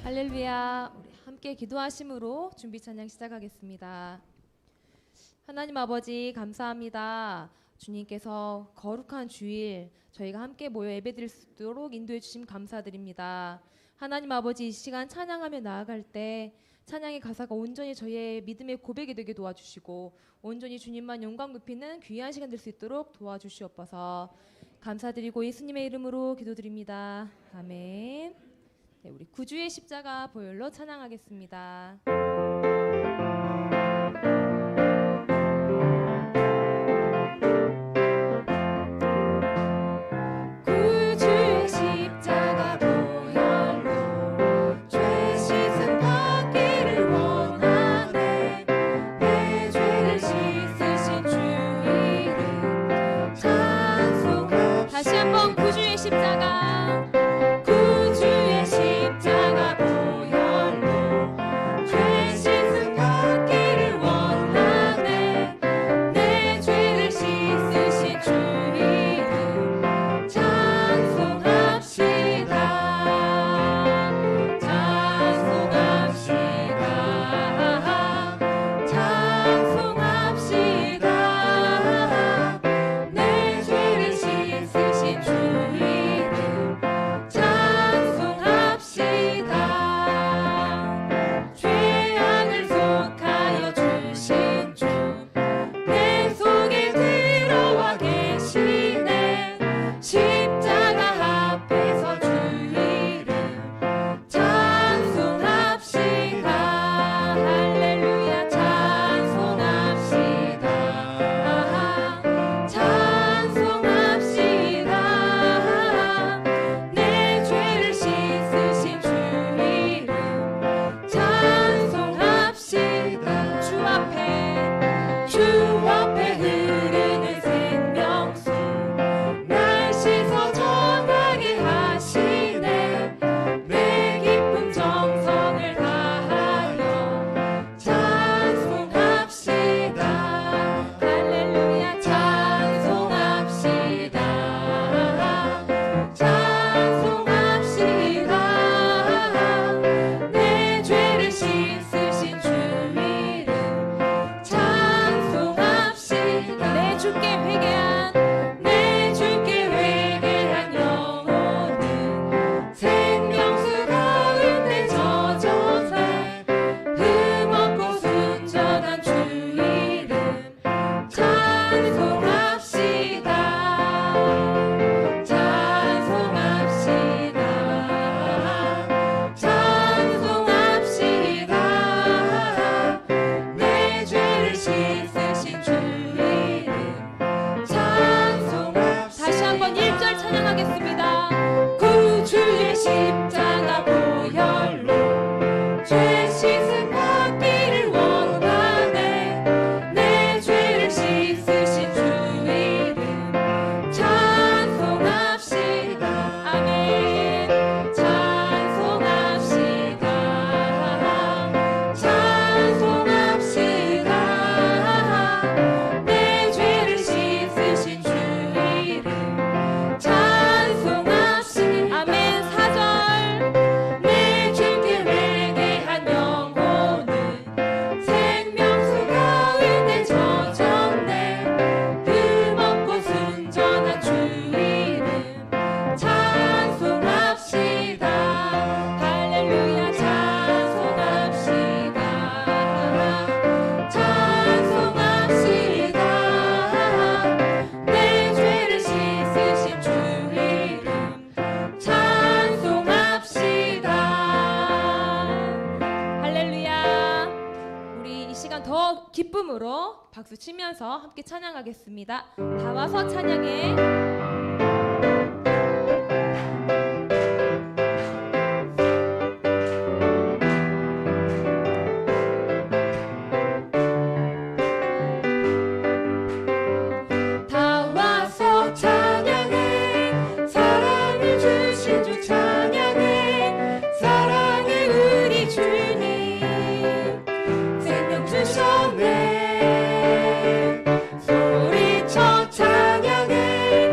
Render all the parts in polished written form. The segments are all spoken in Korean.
할렐루야. 우리 함께 기도하심으로 준비 찬양 시작하겠습니다. 하나님 아버지 감사합니다. 주님께서 거룩한 주일 저희가 함께 모여 예배드릴 수 있도록 인도해 주심 감사드립니다. 하나님 아버지 이 시간 찬양하며 나아갈 때 찬양의 가사가 온전히 저희의 믿음의 고백이 되게 도와주시고 온전히 주님만 영광 높이는 귀한 시간 될 수 있도록 도와주시옵소서. 감사드리고 예수님의 이름으로 기도드립니다. 아멘. 네, 우리 구주의 십자가 보혈로 찬양하겠습니다. 구주의 십자가 보혈로 죄 씻음 받기를 원하네. 내 죄를 씻으신 주 이름 찬송하. 다시 한번 구주의 십자가 기쁨으로 박수 치면서 함께 찬양하겠습니다. 다 와서 찬양해. 주셨네. 소리쳐 찬양해.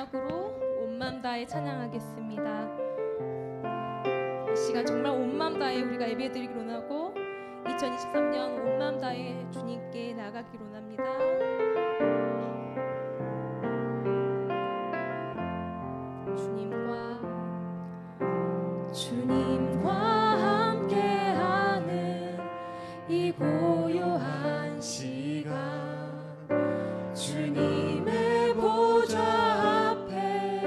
마지막으로 온 맘 다해 찬양하겠습니다. 이 시간 정말 온 맘 다해 우리가 예배드리기로 하고 2023년 온 맘 다해 주님께 나가기로 합니다. 주님과 함께하는 이 고요한 시간, 주님의 보좌 앞에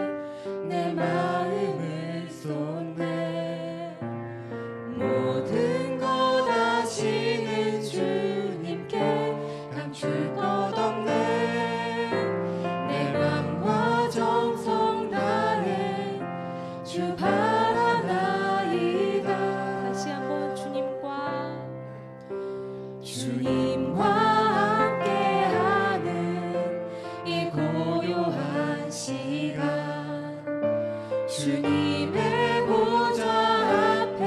내 마음을 쏟네. 모든 것 아시는 주님께 감출 것 없네. 내 맘과 정성 다해 주 주님과 함께하는 이 고요한 시간, 주님의 보좌 앞에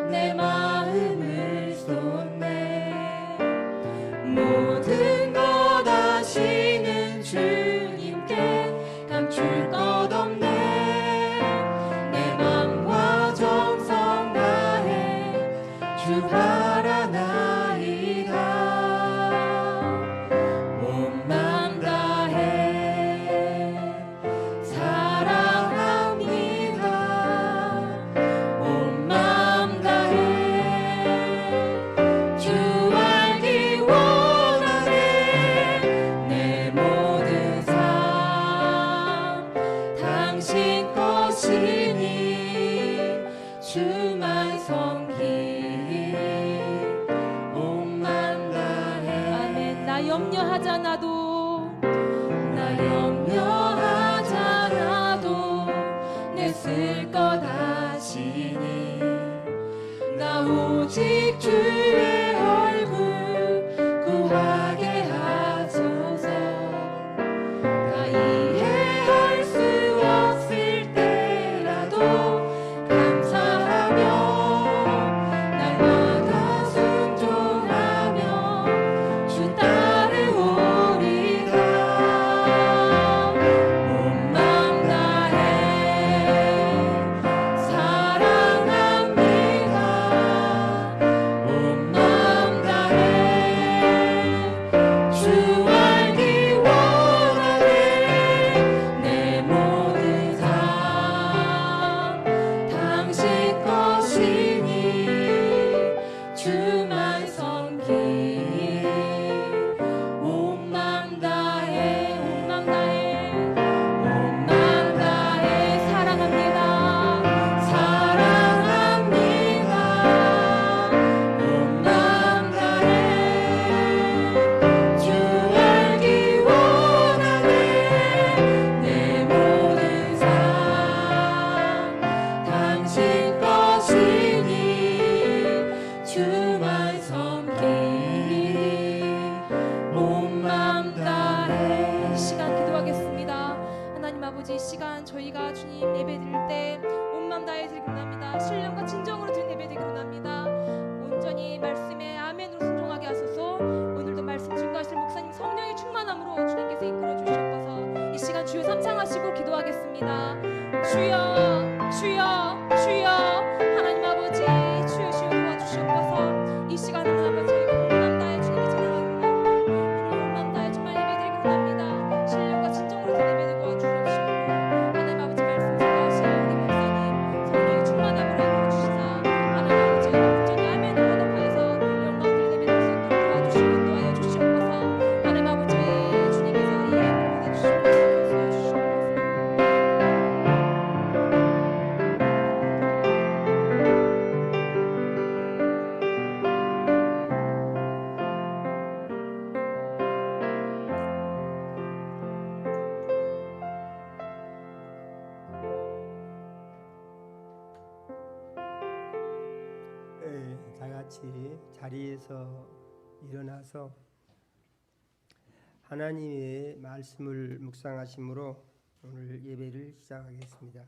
내 마음을 쏟네. 모든 것 아시는 주님께 감출 것 없네. 내 맘과 정성 다해 주 바라나 주만 섬기 온맘 다해. 아멘. 나 염려하지 않아도, 나 염려하지 않아도 내 쓸 것 아시니. 나 오직 주의 얼굴 구하게 하소서. 나 이해할 수 없을 때라도 날마다 순종하며 주 따르오리다. 온 맘 다해 사랑합니다. 온 맘 다해 주 알기 원하네. 내 모든 삶 당신 것이니 주만 섬기 온 맘 다해. 온 맘 다해 온 맘 다해 사랑합니다. 사랑합니다. 온 맘 다해 주 알기 원하네. 내 모든 삶 당신 것이니 주만 섬기 온 맘 다해. 이 시간 기도하겠습니다. 하나님 아버지, 이 시간 저희가 주님 예배드릴 때 온 맘 다해 드리기로 합니다. 신령과 진정으로 드린 예배 드리기로 합니다. 온전히 말씀에 아멘으로 순종하게 하소서. 오늘도 말씀 증거하실 목사님 성령의 충만함으로 주님께서 이끌어 주시옵소서. 이 시간 주여 삼창하시고 기도하겠습니다. 주여 주여 주여 하나님 아버지, 주여 주여 도와주시옵소서. 이 시간 하나님 아버지, 저희가 온 맘 다해 주님께 찬양하기로 합니다. 주님 온 맘 다해 정말 예배드리기로 합니다. 신령과 진정으로 드린 예배 드리고 주옵시고 하나님 아버지 말씀 증거하실 우리 목사님 성령의 충만함으로 이끌어 주시사 하나님 아버지 온전히 아멘으로 덮어서 영광 드린 예배 드릴 수 있도록 도와주시고 인도하여 주시옵소서. 하나님 아버지 주님께서 이 예배를 받아주시고 교수해 주시옵소서. 다 같이 자리에서 일어나서 하나님의 말씀을 묵상하심으로 오늘 예배를 시작하겠습니다.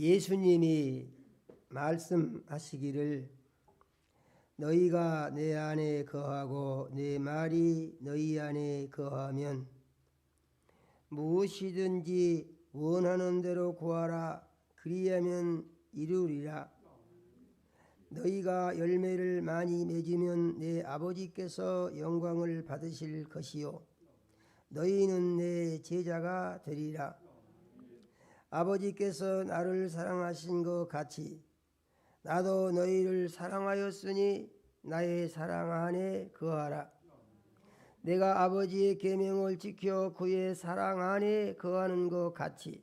예수님이 말씀하시기를 너희가 내 안에 거하고 내 말이 너희 안에 거하면 무엇이든지 원하는 대로 구하라. 그리하면 이루리라. 너희가 열매를 많이 맺으면 내 아버지께서 영광을 받으실 것이요 너희는 내 제자가 되리라. 아버지께서 나를 사랑하신 것 같이 나도 너희를 사랑하였으니 나의 사랑 안에 거하라. 내가 아버지의 계명을 지켜 그의 사랑 안에 거하는 것 같이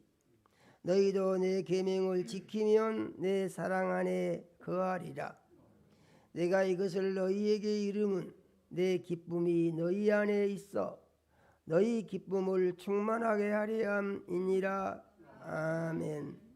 너희도 내 계명을 지키면 내 사랑 안에 거하리라. 내가 이것을 너희에게 이름은 내 기쁨이 너희 안에 있어 너희 기쁨을 충만하게 하려 함이니라. 아멘.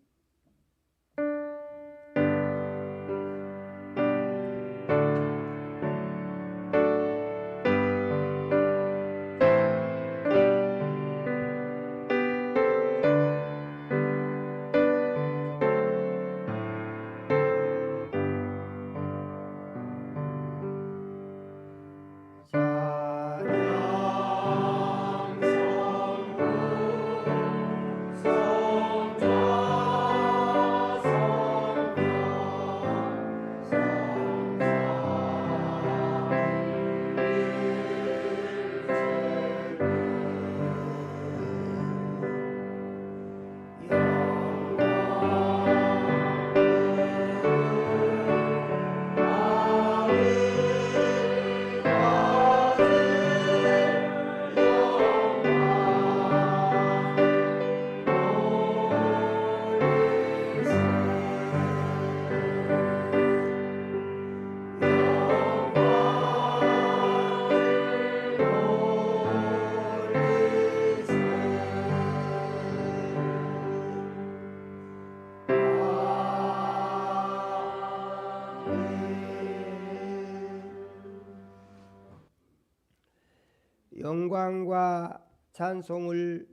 영광과 찬송을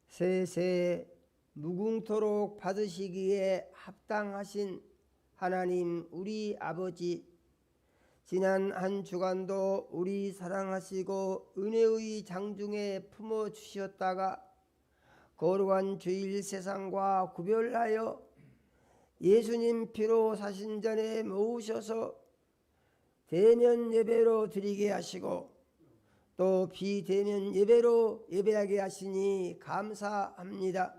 세세 무궁토록 받으시기에 합당하신 하나님 우리 아버지, 지난 한 주간도 우리 사랑하시고 은혜의 장중에 품어주셨다가 거룩한 주일 세상과 구별하여 예수님 피로 사신전에 모으셔서 대면 예배로 드리게 하시고 또 비대면 예배로 예배하게 하시니 감사합니다.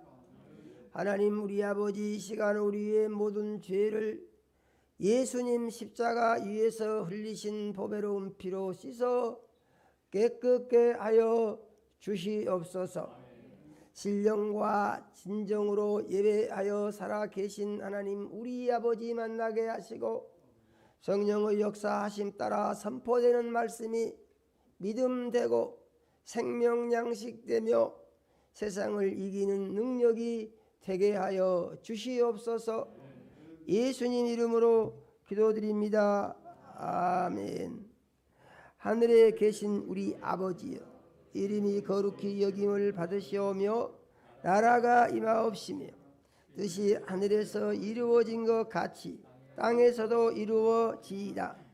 하나님 우리 아버지, 이 시간 우리의 모든 죄를 예수님 십자가 위에서 흘리신 보배로운 피로 씻어 깨끗게 하여 주시옵소서. 신령과 진정으로 예배하여 살아계신 하나님 우리 아버지 만나게 하시고 성령의 역사하심 따라 선포되는 말씀이 믿음되고 생명양식되며 세상을 이기는 능력이 되게 하여 주시옵소서. 예수님 이름으로 기도드립니다. 아멘. 하늘에 계신 우리 아버지여, 이름이 거룩히 여김을 받으시오며 나라가 임하옵시며 뜻이 하늘에서 이루어진 것 같이 땅에서도 이루어지이다.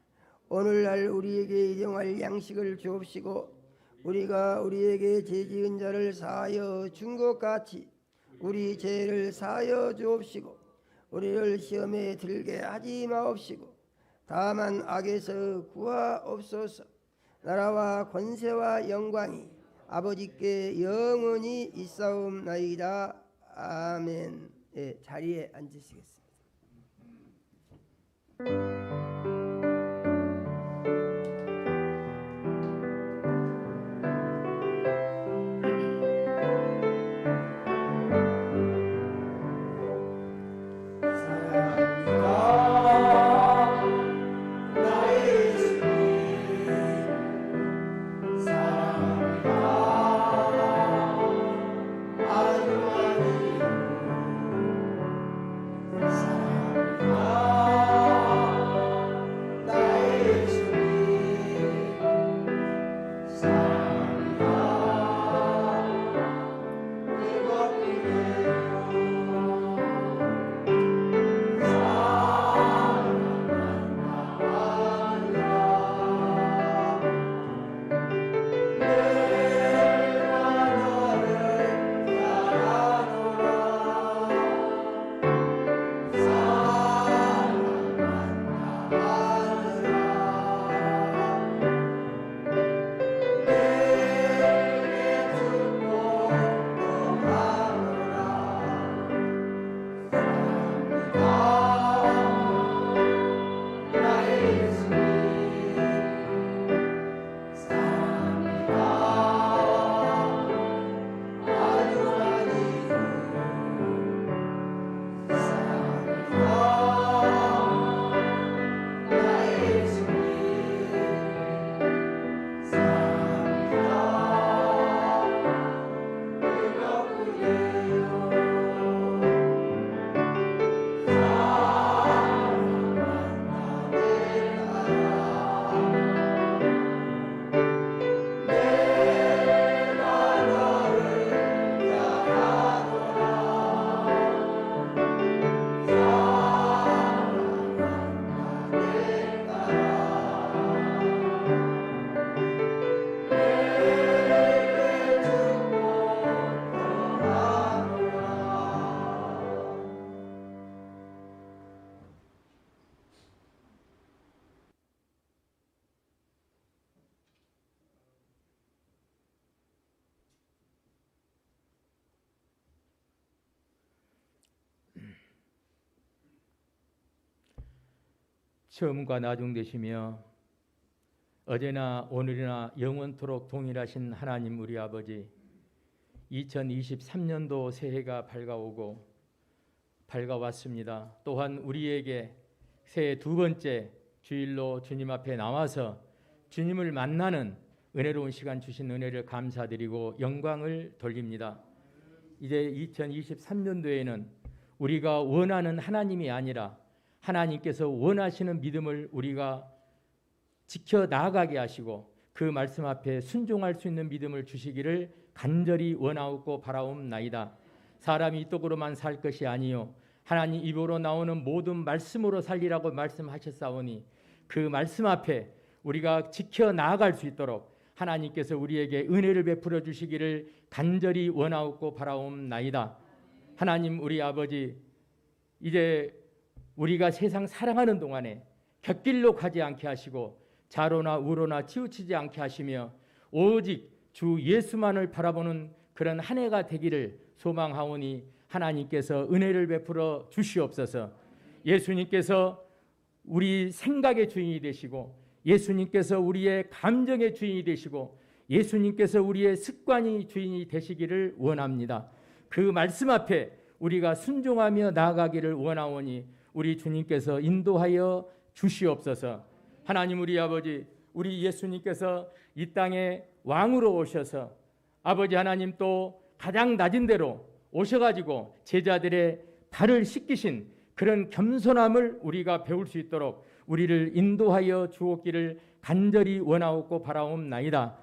오늘날 우리에게 일용할 양식을 주옵시고 우리가 우리에게 죄지은 자를 사하여 준 것 같이 우리 죄를 사하여 주옵시고 우리를 시험에 들게 하지 마옵시고 다만 악에서 구하옵소서. 나라와 권세와 영광이 아버지께 영원히 있사옵나이다. 아멘. 자리에 앉으시겠습니다. 처음과 나중 되시며 어제나 오늘이나 영원토록 동일하신 하나님 우리 아버지, 2023년도 새해가 밝아왔습니다. 또한 우리에게 새해 두 번째 주일로 주님 앞에 나와서 주님을 만나는 은혜로운 시간 주신 은혜를 감사드리고 영광을 돌립니다. 이제 2023년도에는 우리가 원하는 하나님이 아니라 하나님께서 원하시는 믿음을 우리가 지켜 나아가게 하시고 그 말씀 앞에 순종할 수 있는 믿음을 주시기를 간절히 원하옵고 바라옵나이다. 사람이 떡으로만 살 것이 아니요 하나님 입으로 나오는 모든 말씀으로 살리라고 말씀하셨사오니 그 말씀 앞에 우리가 지켜 나아갈 수 있도록 하나님께서 우리에게 은혜를 베풀어 주시기를 간절히 원하옵고 바라옵나이다. 하나님 우리 아버지, 이제 우리가 세상 살아가는 동안에 곁길로 가지 않게 하시고 좌로나 우로나 치우치지 않게 하시며 오직 주 예수만을 바라보는 그런 한 해가 되기를 소망하오니 하나님께서 은혜를 베풀어 주시옵소서. 예수님께서 우리 생각의 주인이 되시고 예수님께서 우리의 감정의 주인이 되시고 예수님께서 우리의 습관이 주인이 되시기를 원합니다. 그 말씀 앞에 우리가 순종하며 나아가기를 원하오니 우리 주님께서 인도하여 주시옵소서. 하나님 우리 아버지, 우리 예수님께서 이 땅에 왕으로 오셔서 아버지 하나님 또 가장 낮은 데로 오셔가지고 제자들의 발을 씻기신 그런 겸손함을 우리가 배울 수 있도록 우리를 인도하여 주옵기를 간절히 원하옵고 바라옵나이다.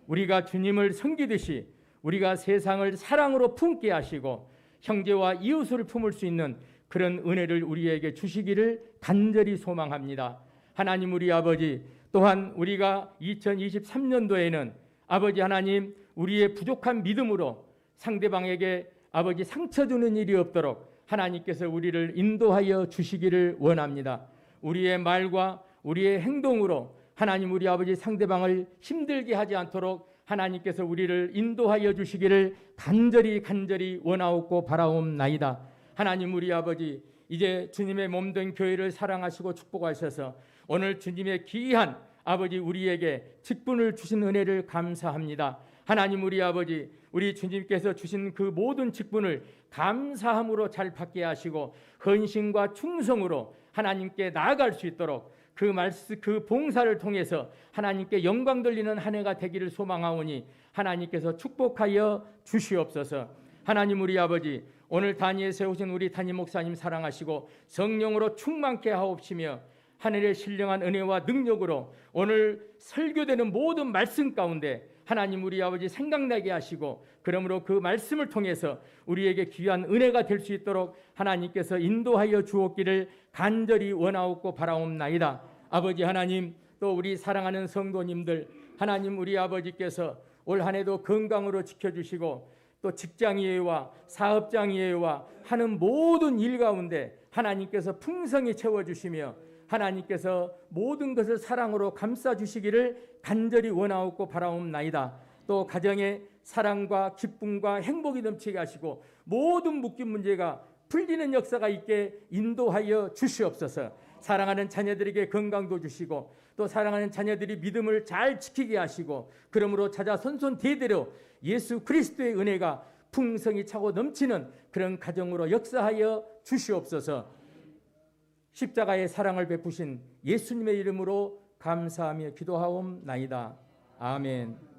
우리가 주님을 섬기듯이 우리가 세상을 사랑으로 품게 하시고 형제와 이웃을 품을 수 있는 그런 은혜를 우리에게 주시기를 간절히 소망합니다. 하나님 우리 아버지, 또한 우리가 2023년도에는 아버지 하나님 우리의 부족한 믿음으로 상대방에게 아버지 상처 주는 일이 없도록 하나님께서 우리를 인도하여 주시기를 원합니다. 우리의 말과 우리의 행동으로 하나님 우리 아버지 상대방을 힘들게 하지 않도록 하나님께서 우리를 인도하여 주시기를 간절히 원하옵고 바라옵나이다. 하나님 우리 아버지, 이제 주님의 몸된 교회를 사랑하시고 축복하셔서 오늘 주님의 귀한 아버지 우리에게 직분을 주신 은혜를 감사합니다. 하나님 우리 아버지, 우리 주님께서 주신 그 모든 직분을 감사함으로 잘 받게 하시고 헌신과 충성으로 하나님께 나아갈 수 있도록 그 말씀, 그 봉사를 통해서 하나님께 영광 돌리는 한 해가 되기를 소망하오니 하나님께서 축복하여 주시옵소서. 하나님 우리 아버지, 오늘 단위에 세우신 우리 담임 목사님 사랑하시고 성령으로 충만케 하옵시며 하늘의 신령한 은혜와 능력으로 오늘 설교되는 모든 말씀 가운데 하나님 우리 아버지 생각나게 하시고 그러므로 그 말씀을 통해서 우리에게 귀한 은혜가 될 수 있도록 하나님께서 인도하여 주옵기를 간절히 원하옵고 바라옵나이다. 아버지 하나님, 또 우리 사랑하는 성도님들 하나님 우리 아버지께서 올 한 해도 건강으로 지켜주시고 또 직장이해와 사업장이해와 하는 모든 일 가운데 하나님께서 풍성히 채워주시며 하나님께서 모든 것을 사랑으로 감싸주시기를 간절히 원하옵고 바라옵나이다. 또 가정에 사랑과 기쁨과 행복이 넘치게 하시고 모든 묶인 문제가 풀리는 역사가 있게 인도하여 주시옵소서. 사랑하는 자녀들에게 건강도 주시고 또 사랑하는 자녀들이 믿음을 잘 지키게 하시고 그러므로 자자손손 대대로 예수 그리스도의 은혜가 풍성히 차고 넘치는 그런 가정으로 역사하여 주시옵소서. 십자가의 사랑을 베푸신 예수님의 이름으로 감사하며 기도하옵나이다. 아멘.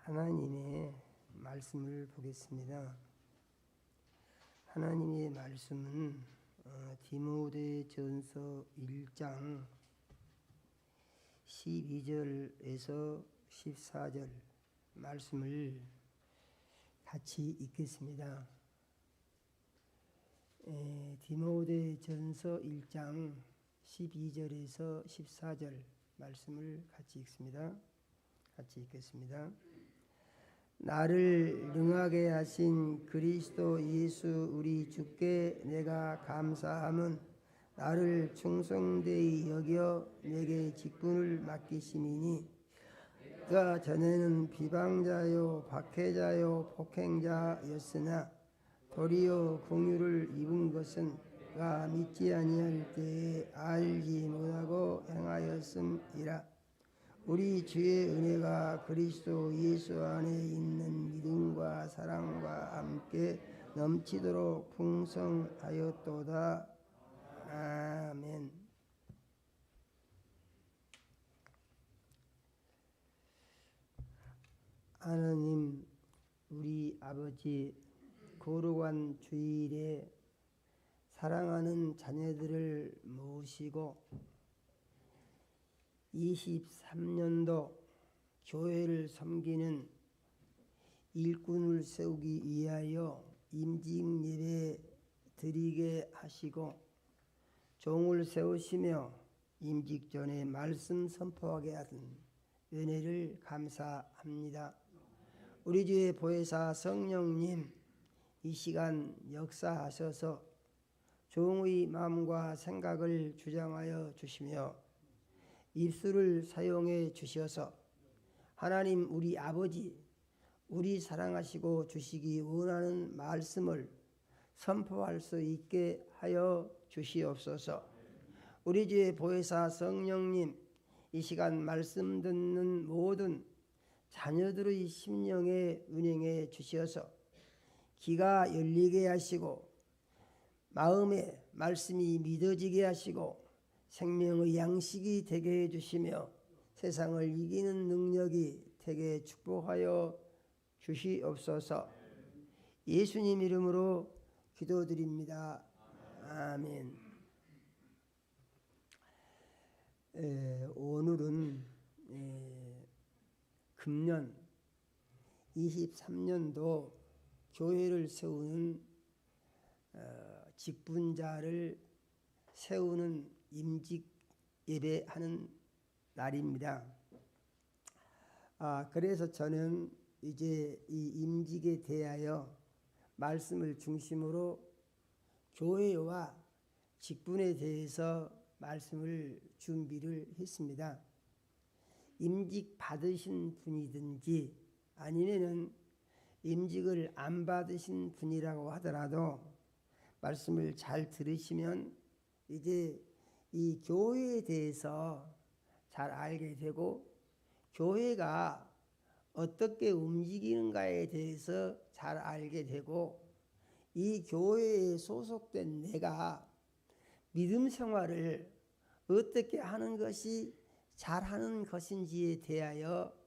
하나님의 말씀을 보겠습니다. 하나님의 말씀은 디모데전서 1장 12절에서 14절 말씀을 같이 읽겠습니다. 디모데전서 1장 12절에서 14절 말씀을 같이 읽습니다. 같이 읽겠습니다. 나를 능하게 하신 그리스도 예수 우리 주께 내가 감사함은 나를 충성되이 여겨 내게 직분을 맡기심이니 그가 전에는 비방자요 박해자요 폭행자였으나 도리어 긍휼을 입은 것은 그가 믿지 아니할 때에 알지 못하고 행하였음이라. 우리 주의 은혜가 그리스도 예수 안에 있는 믿음과 사랑과 함께 넘치도록 풍성하였도다. 아멘. 하나님 우리 아버지, 거룩한 주일에 사랑하는 자녀들을 모시고 23년도 교회를 섬기는 일꾼을 세우기 위하여 임직 예배 드리게 하시고 종을 세우시며 임직 전에 말씀 선포하게 하신 은혜를 감사합니다. 우리 주의 보혜사 성령님 이 시간 역사하셔서 종의 마음과 생각을 주장하여 주시며 입술을 사용해 주셔서 하나님 우리 아버지, 우리 사랑하시고 주시기 원하는 말씀을 선포할 수 있게 하여 주시옵소서. 우리 주의 보혜사 성령님 이 시간 말씀 듣는 모든 자녀들의 심령에 운행해 주셔서 귀가 열리게 하시고 마음에 말씀이 믿어지게 하시고 생명의 양식이 되게 해주시며 세상을 이기는 능력이 되게 축복하여 주시옵소서. 예수님 이름으로 기도드립니다. 아멘. 오늘은 금년 23년도 교회를 세우는 직분자를 세우는 임직 예배하는 날입니다. 그래서 저는 이제 이 임직에 대하여 말씀을 중심으로 교회와 직분에 대해서 말씀을 준비를 했습니다. 임직 받으신 분이든지 아니면은 임직을 안 받으신 분이라고 하더라도 말씀을 잘 들으시면 이제 이 교회에 대해서 잘 알게 되고 교회가 어떻게 움직이는가에 대해서 잘 알게 되고 이 교회에 소속된 내가 믿음 생활을 어떻게 하는 것이 잘하는 것인지에 대하여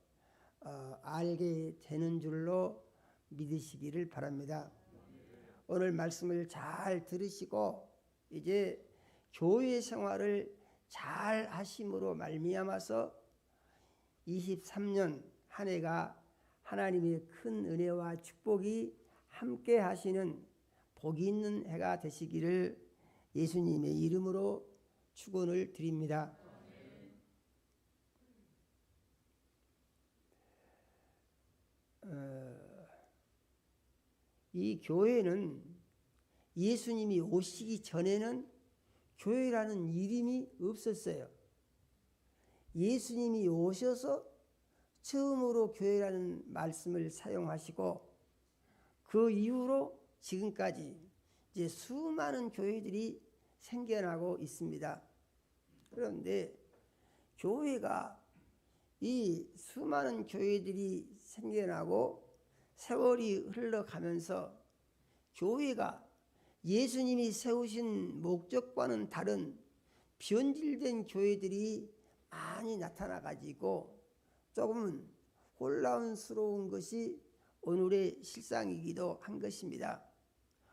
알게 되는 줄로 믿으시기를 바랍니다. 오늘 말씀을 잘 들으시고 이제 교회 생활을 잘 하심으로 말미암아서 23년 한 해가 하나님의 큰 은혜와 축복이 함께 하시는 복이 있는 해가 되시기를 예수님의 이름으로 축원을 드립니다. 이 교회는 예수님이 오시기 전에는 교회라는 이름이 없었어요. 예수님이 오셔서 처음으로 교회라는 말씀을 사용하시고 그 이후로 지금까지 이제 수많은 교회들이 생겨나고 있습니다. 그런데 교회가 이 수많은 교회들이 생겨나고 세월이 흘러가면서 교회가 예수님이 세우신 목적과는 다른 변질된 교회들이 많이 나타나 가지고 조금은 혼란스러운 것이 오늘의 실상이기도 한 것입니다.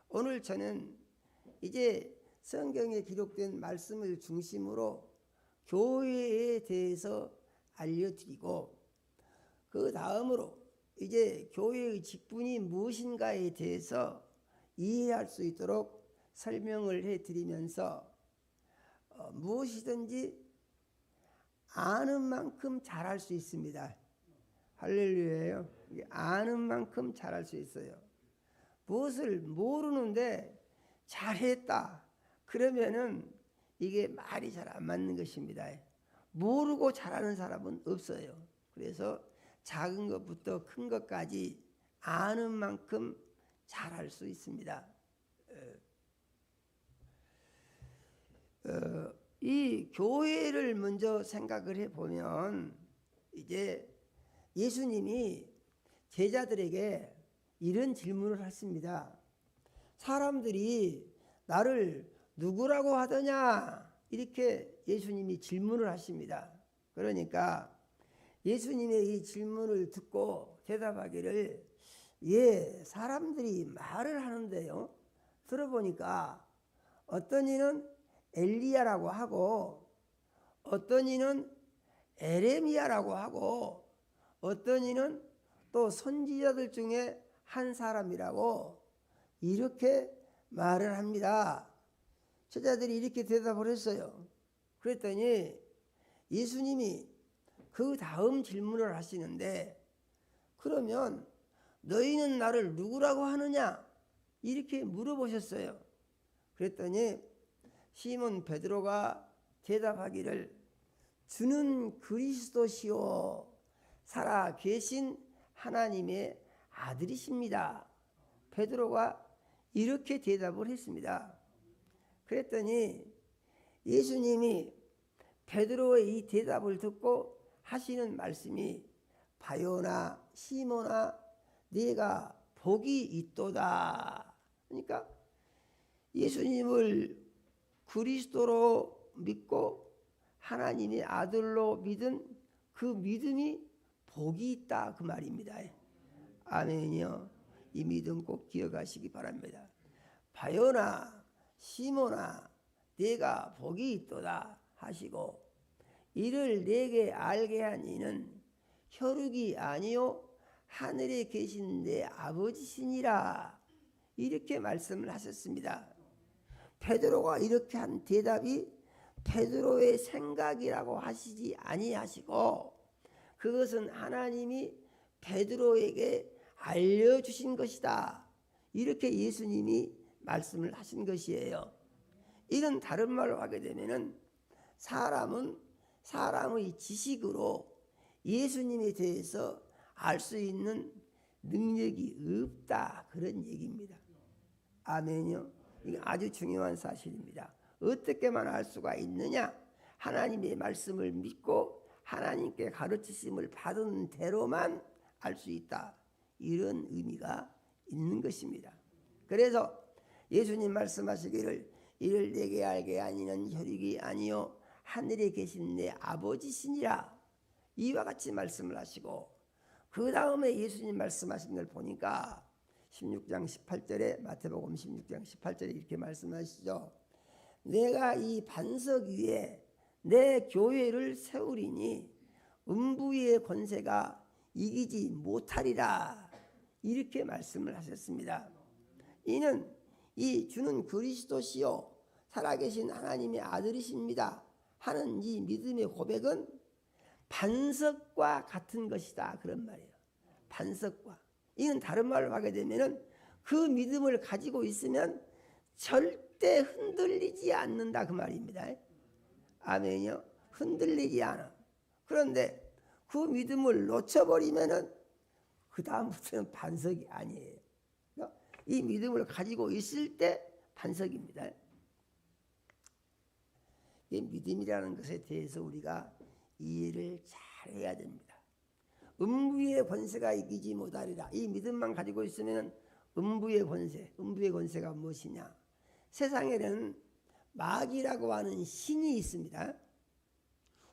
오늘 저는 이제 성경에 기록된 말씀을 중심으로 교회에 대해서 알려드리고, 그 다음으로 이제 교회의 직분이 무엇인가에 대해서 이해할 수 있도록 설명을 해드리면서 무엇이든지 아는 만큼 잘할 수 있습니다. 할렐루야예요. 아는 만큼 잘할 수 있어요. 무엇을 모르는데 잘했다 그러면은 이게 말이 잘 안 맞는 것입니다. 모르고 잘하는 사람은 없어요. 그래서 작은 것부터 큰 것까지 아는 만큼 잘할 수 있습니다. 이 교회를 먼저 생각을 해보면, 이제 예수님이 제자들에게 이런 질문을 했습니다. 사람들이 나를 누구라고 하더냐? 이렇게 예수님이 질문을 하십니다. 그러니까 예수님의 이 질문을 듣고 대답하기를, 예, 사람들이 말을 하는데요, 들어보니까 어떤 이는 엘리야라고 하고, 어떤 이는 에레미야라고 하고, 어떤 이는 또 선지자들 중에 한 사람이라고 이렇게 말을 합니다. 제자들이 이렇게 대답을 했어요. 그랬더니 예수님이 그 다음 질문을 하시는데, 그러면 너희는 나를 누구라고 하느냐? 이렇게 물어보셨어요. 그랬더니 시몬 베드로가 대답하기를, 주는 그리스도시요 살아 계신 하나님의 아들이십니다. 베드로가 이렇게 대답을 했습니다. 그랬더니 예수님이 베드로의 이 대답을 듣고 하시는 말씀이, 바요나 시몬아 네가 복이 있도다. 그러니까 예수님을 그리스도로 믿고 하나님의 아들로 믿은 그 믿음이 복이 있다, 그 말입니다. 아멘이요. 이 믿음 꼭 기억하시기 바랍니다. 바요나 시몬아 네가 복이 있도다 하시고, 이를 내게 알게 한 이는 혈육이 아니요 하늘에 계신 내 아버지시니라, 이렇게 말씀을 하셨습니다. 베드로가 이렇게 한 대답이 베드로의 생각이라고 하시지 아니하시고, 그것은 하나님이 베드로에게 알려주신 것이다, 이렇게 예수님이 말씀을 하신 것이에요. 이런 다른 말로 하게 되면은 사람은 사람의 지식으로 예수님에 대해서 알 수 있는 능력이 없다, 그런 얘기입니다. 아멘요. 이게 아주 중요한 사실입니다. 어떻게만 알 수가 있느냐? 하나님의 말씀을 믿고 하나님께 가르치심을 받은 대로만 알 수 있다, 이런 의미가 있는 것입니다. 그래서 예수님 말씀하시기를, 이를 내게 알게 아니는 혈육이 아니요 하늘에 계신 내 아버지시니라, 이와 같이 말씀을 하시고, 그 다음에 예수님 말씀하신 걸 보니까 16장 18절에, 마태복음 16장 18절에 이렇게 말씀하시죠. 내가 이 반석 위에 내 교회를 세우리니 음부의 권세가 이기지 못하리라, 이렇게 말씀을 하셨습니다. 이는 이 주는 그리스도시요 살아계신 하나님의 아들이십니다 하는 이 믿음의 고백은 반석과 같은 것이다, 그런 말이에요. 반석과. 이는 다른 말로 하게 되면은 그 믿음을 가지고 있으면 절대 흔들리지 않는다, 그 말입니다. 아멘요. 흔들리지 않아. 그런데 그 믿음을 놓쳐버리면은 그 다음부터는 반석이 아니에요. 이 믿음을 가지고 있을 때 반석입니다. 이 믿음이라는 것에 대해서 우리가 이해를 잘 해야 됩니다. 음부의 권세가 이기지 못하리라. 이 믿음만 가지고 있으면 음부의 권세가 무엇이냐? 세상에는 마귀라고 하는 신이 있습니다.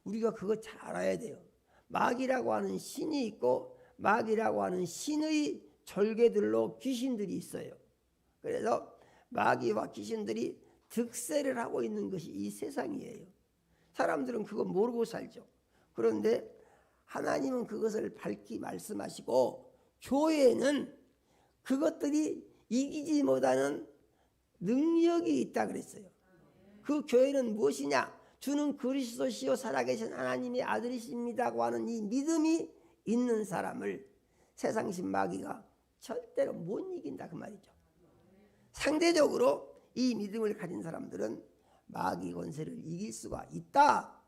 우리가 그거 잘 알아야 돼요. 마귀라고 하는 신이 있고 마귀라고 하는 신의 졸개들로 귀신들이 있어요. 그래서 마귀와 귀신들이 득세를 하고 있는 것이 이 세상이에요. 사람들은 그거 모르고 살죠. 그런데 하나님은 그것을 밝히 말씀하시고 교회는 그것들이 이기지 못하는 능력이 있다 그랬어요. 그 교회는 무엇이냐? 주는 그리스도시요 살아계신 하나님의 아들이십니다고 하는 이 믿음이 있는 사람을 세상신 마귀가 절대로 못 이긴다 그 말이죠. 상대적으로 이 믿음을 가진 사람들은 마귀 권세를 이길 수가 있다.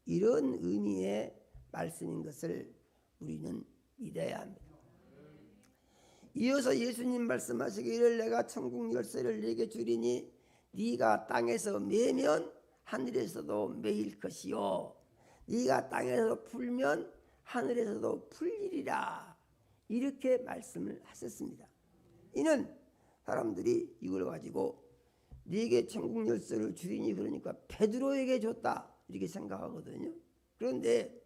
이런 의미의 말씀인 것을 우리는 믿어야 합니다. 이어서 예수님 말씀하시기를 내가 천국 열쇠를 네게 주리니 네가 땅에서 매면 하늘에서도 매일 것이요 네가 땅에서 풀면 하늘에서도 풀리리라. 이렇게 말씀을 하셨습니다. 이는 사람들이 이걸 가지고 네게 천국 열쇠를 주리니 그러니까 베드로에게 줬다 이렇게 생각하거든요. 그런데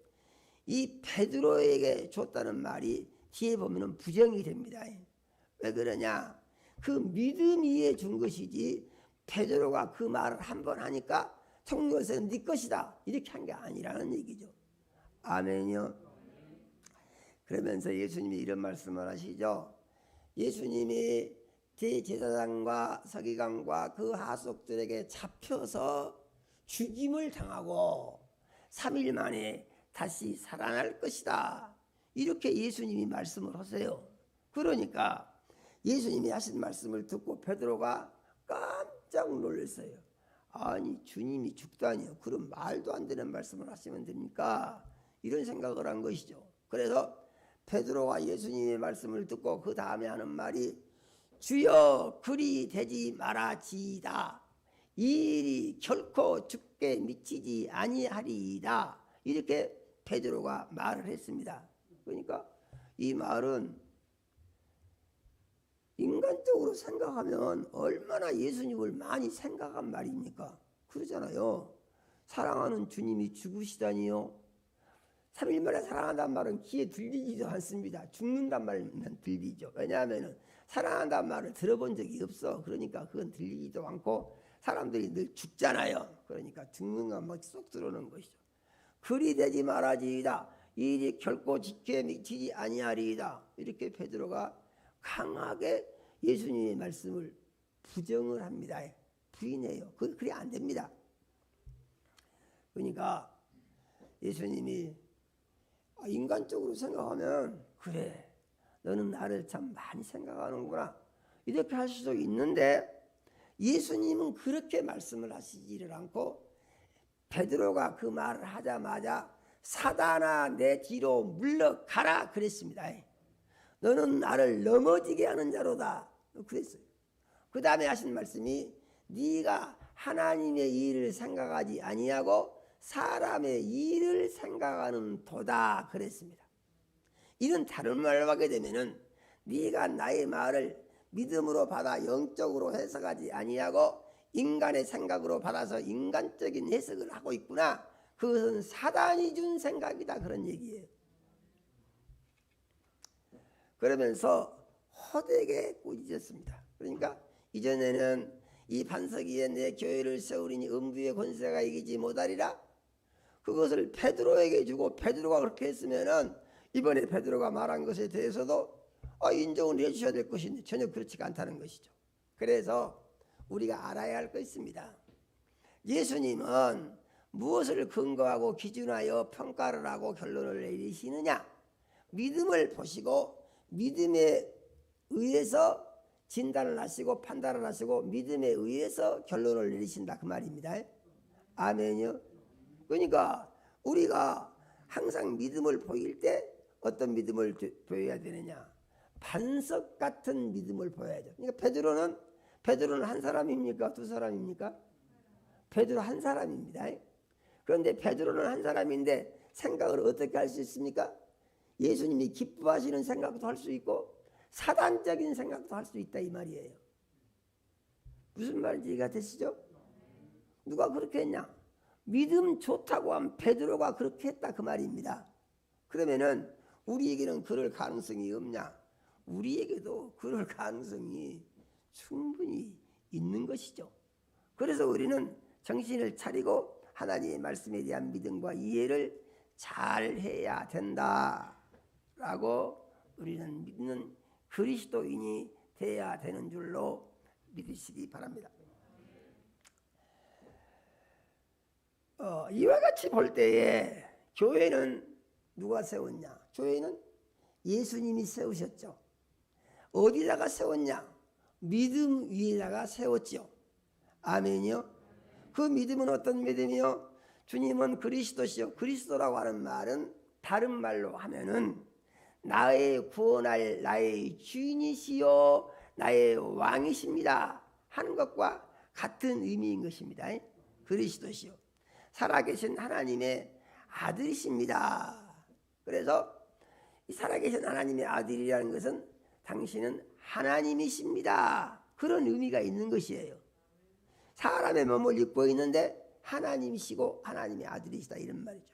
이 베드로에게 줬다는 말이 뒤에 보면 부정이 됩니다. 왜 그러냐? 그 믿음 위에 준 것이지 베드로가 그 말을 한번 하니까 천국 열쇠는 네 것이다 이렇게 한 게 아니라는 얘기죠. 아멘요. 그러면서 예수님이 이런 말씀을 하시죠. 예수님이 대제사장과 서기관과 그 하속들에게 잡혀서 죽임을 당하고 3일 만에 다시 살아날 것이다. 이렇게 예수님이 말씀을 하세요. 그러니까 예수님이 하신 말씀을 듣고 베드로가 깜짝 놀랐어요. 아니 주님이 죽다니요. 그런 말도 안 되는 말씀을 하시면 됩니까? 이런 생각을 한 것이죠. 그래서 베드로가 예수님의 말씀을 듣고 그 다음에 하는 말이 주여 그리 되지 말아지이다. 이 일이 결코 죽게 미치지 아니하리이다. 이렇게 베드로가 말을 했습니다. 그러니까 이 말은 인간적으로 생각하면 얼마나 예수님을 많이 생각한 말입니까? 그러잖아요. 사랑하는 주님이 죽으시다니요. 3일 만에 사랑한다는 말은 귀에 들리지도 않습니다. 죽는단 말만 들리죠. 왜냐하면 사랑한다는 말을 들어본 적이 없어. 그러니까 그건 들리지도 않고 사람들이 늘 죽잖아요. 그러니까 죽는 것만 쏙 들어오는 것이죠. 그리 되지 말아지이다. 이 일이 결코 지켜 미치지 아니하리이다. 이렇게 베드로가 강하게 예수님의 말씀을 부정을 합니다. 부인해요. 그래 안 됩니다. 그러니까 예수님이 인간적으로 생각하면 그래 너는 나를 참 많이 생각하는구나 이렇게 할 수도 있는데 예수님은 그렇게 말씀을 하시지를 않고 베드로가 그 말을 하자마자 사단아 내 뒤로 물러가라 그랬습니다. 너는 나를 넘어지게 하는 자로다 그랬어요. 그 다음에 하신 말씀이 네가 하나님의 일을 생각하지 아니하고 사람의 일을 생각하는 도다 그랬습니다. 이런 다른 말로 하게 되면은 네가 나의 말을 믿음으로 받아 영적으로 해석하지 아니하고 인간의 생각으로 받아서 인간적인 해석을 하고 있구나. 그것은 사단이 준 생각이다 그런 얘기예요. 그러면서 헛되게 꾸짖었습니다. 그러니까 이전에는 이 반석 위에 내 교회를 세우리니 음부의 권세가 이기지 못하리라. 그것을 베드로에게 주고 베드로가 그렇게 했으면은 이번에 베드로가 말한 것에 대해서도 인정을 해주셔야 될 것인데 전혀 그렇지가 않다는 것이죠. 그래서 우리가 알아야 할 것 있습니다. 예수님은 무엇을 근거하고 기준하여 평가를 하고 결론을 내리시느냐? 믿음을 보시고 믿음에 의해서 진단을 하시고 판단을 하시고 믿음에 의해서 결론을 내리신다 그 말입니다. 아멘요. 그러니까 우리가 항상 믿음을 보일 때 어떤 믿음을 보여야 되느냐? 반석 같은 믿음을 보여야죠. 그러니까 베드로는 한 사람입니까? 두 사람입니까? 베드로 한 사람입니다. 그런데 베드로는 한 사람인데 생각을 어떻게 할 수 있습니까? 예수님이 기뻐하시는 생각도 할 수 있고 사단적인 생각도 할 수 있다 이 말이에요. 무슨 말인지 이해가 되시죠? 누가 그렇게 했냐? 믿음 좋다고 한 베드로가 그렇게 했다 그 말입니다. 그러면은 우리에게는 그럴 가능성이 없냐? 우리에게도 그럴 가능성이 충분히 있는 것이죠. 그래서 우리는 정신을 차리고 하나님의 말씀에 대한 믿음과 이해를 잘 해야 된다라고 우리는 믿는 그리스도인이 돼야 되는 줄로 믿으시기 바랍니다. 이와 같이 볼 때에 교회는 누가 세웠냐? 교회는 예수님이 세우셨죠. 어디다가 세웠냐? 믿음 위에다가 세웠지요. 아멘이요. 그 믿음은 어떤 믿음이요? 주님은 그리스도시요. 그리스도라고 하는 말은 다른 말로 하면은 나의 구원할 나의 주인이시요 나의 왕이십니다 하는 것과 같은 의미인 것입니다. 그리스도시요. 살아계신 하나님의 아들이십니다. 그래서 이 살아계신 하나님의 아들이라는 것은 당신은 하나님이십니다. 그런 의미가 있는 것이에요. 사람의 몸을 입고 있는데 하나님이시고 하나님의 아들이시다 이런 말이죠.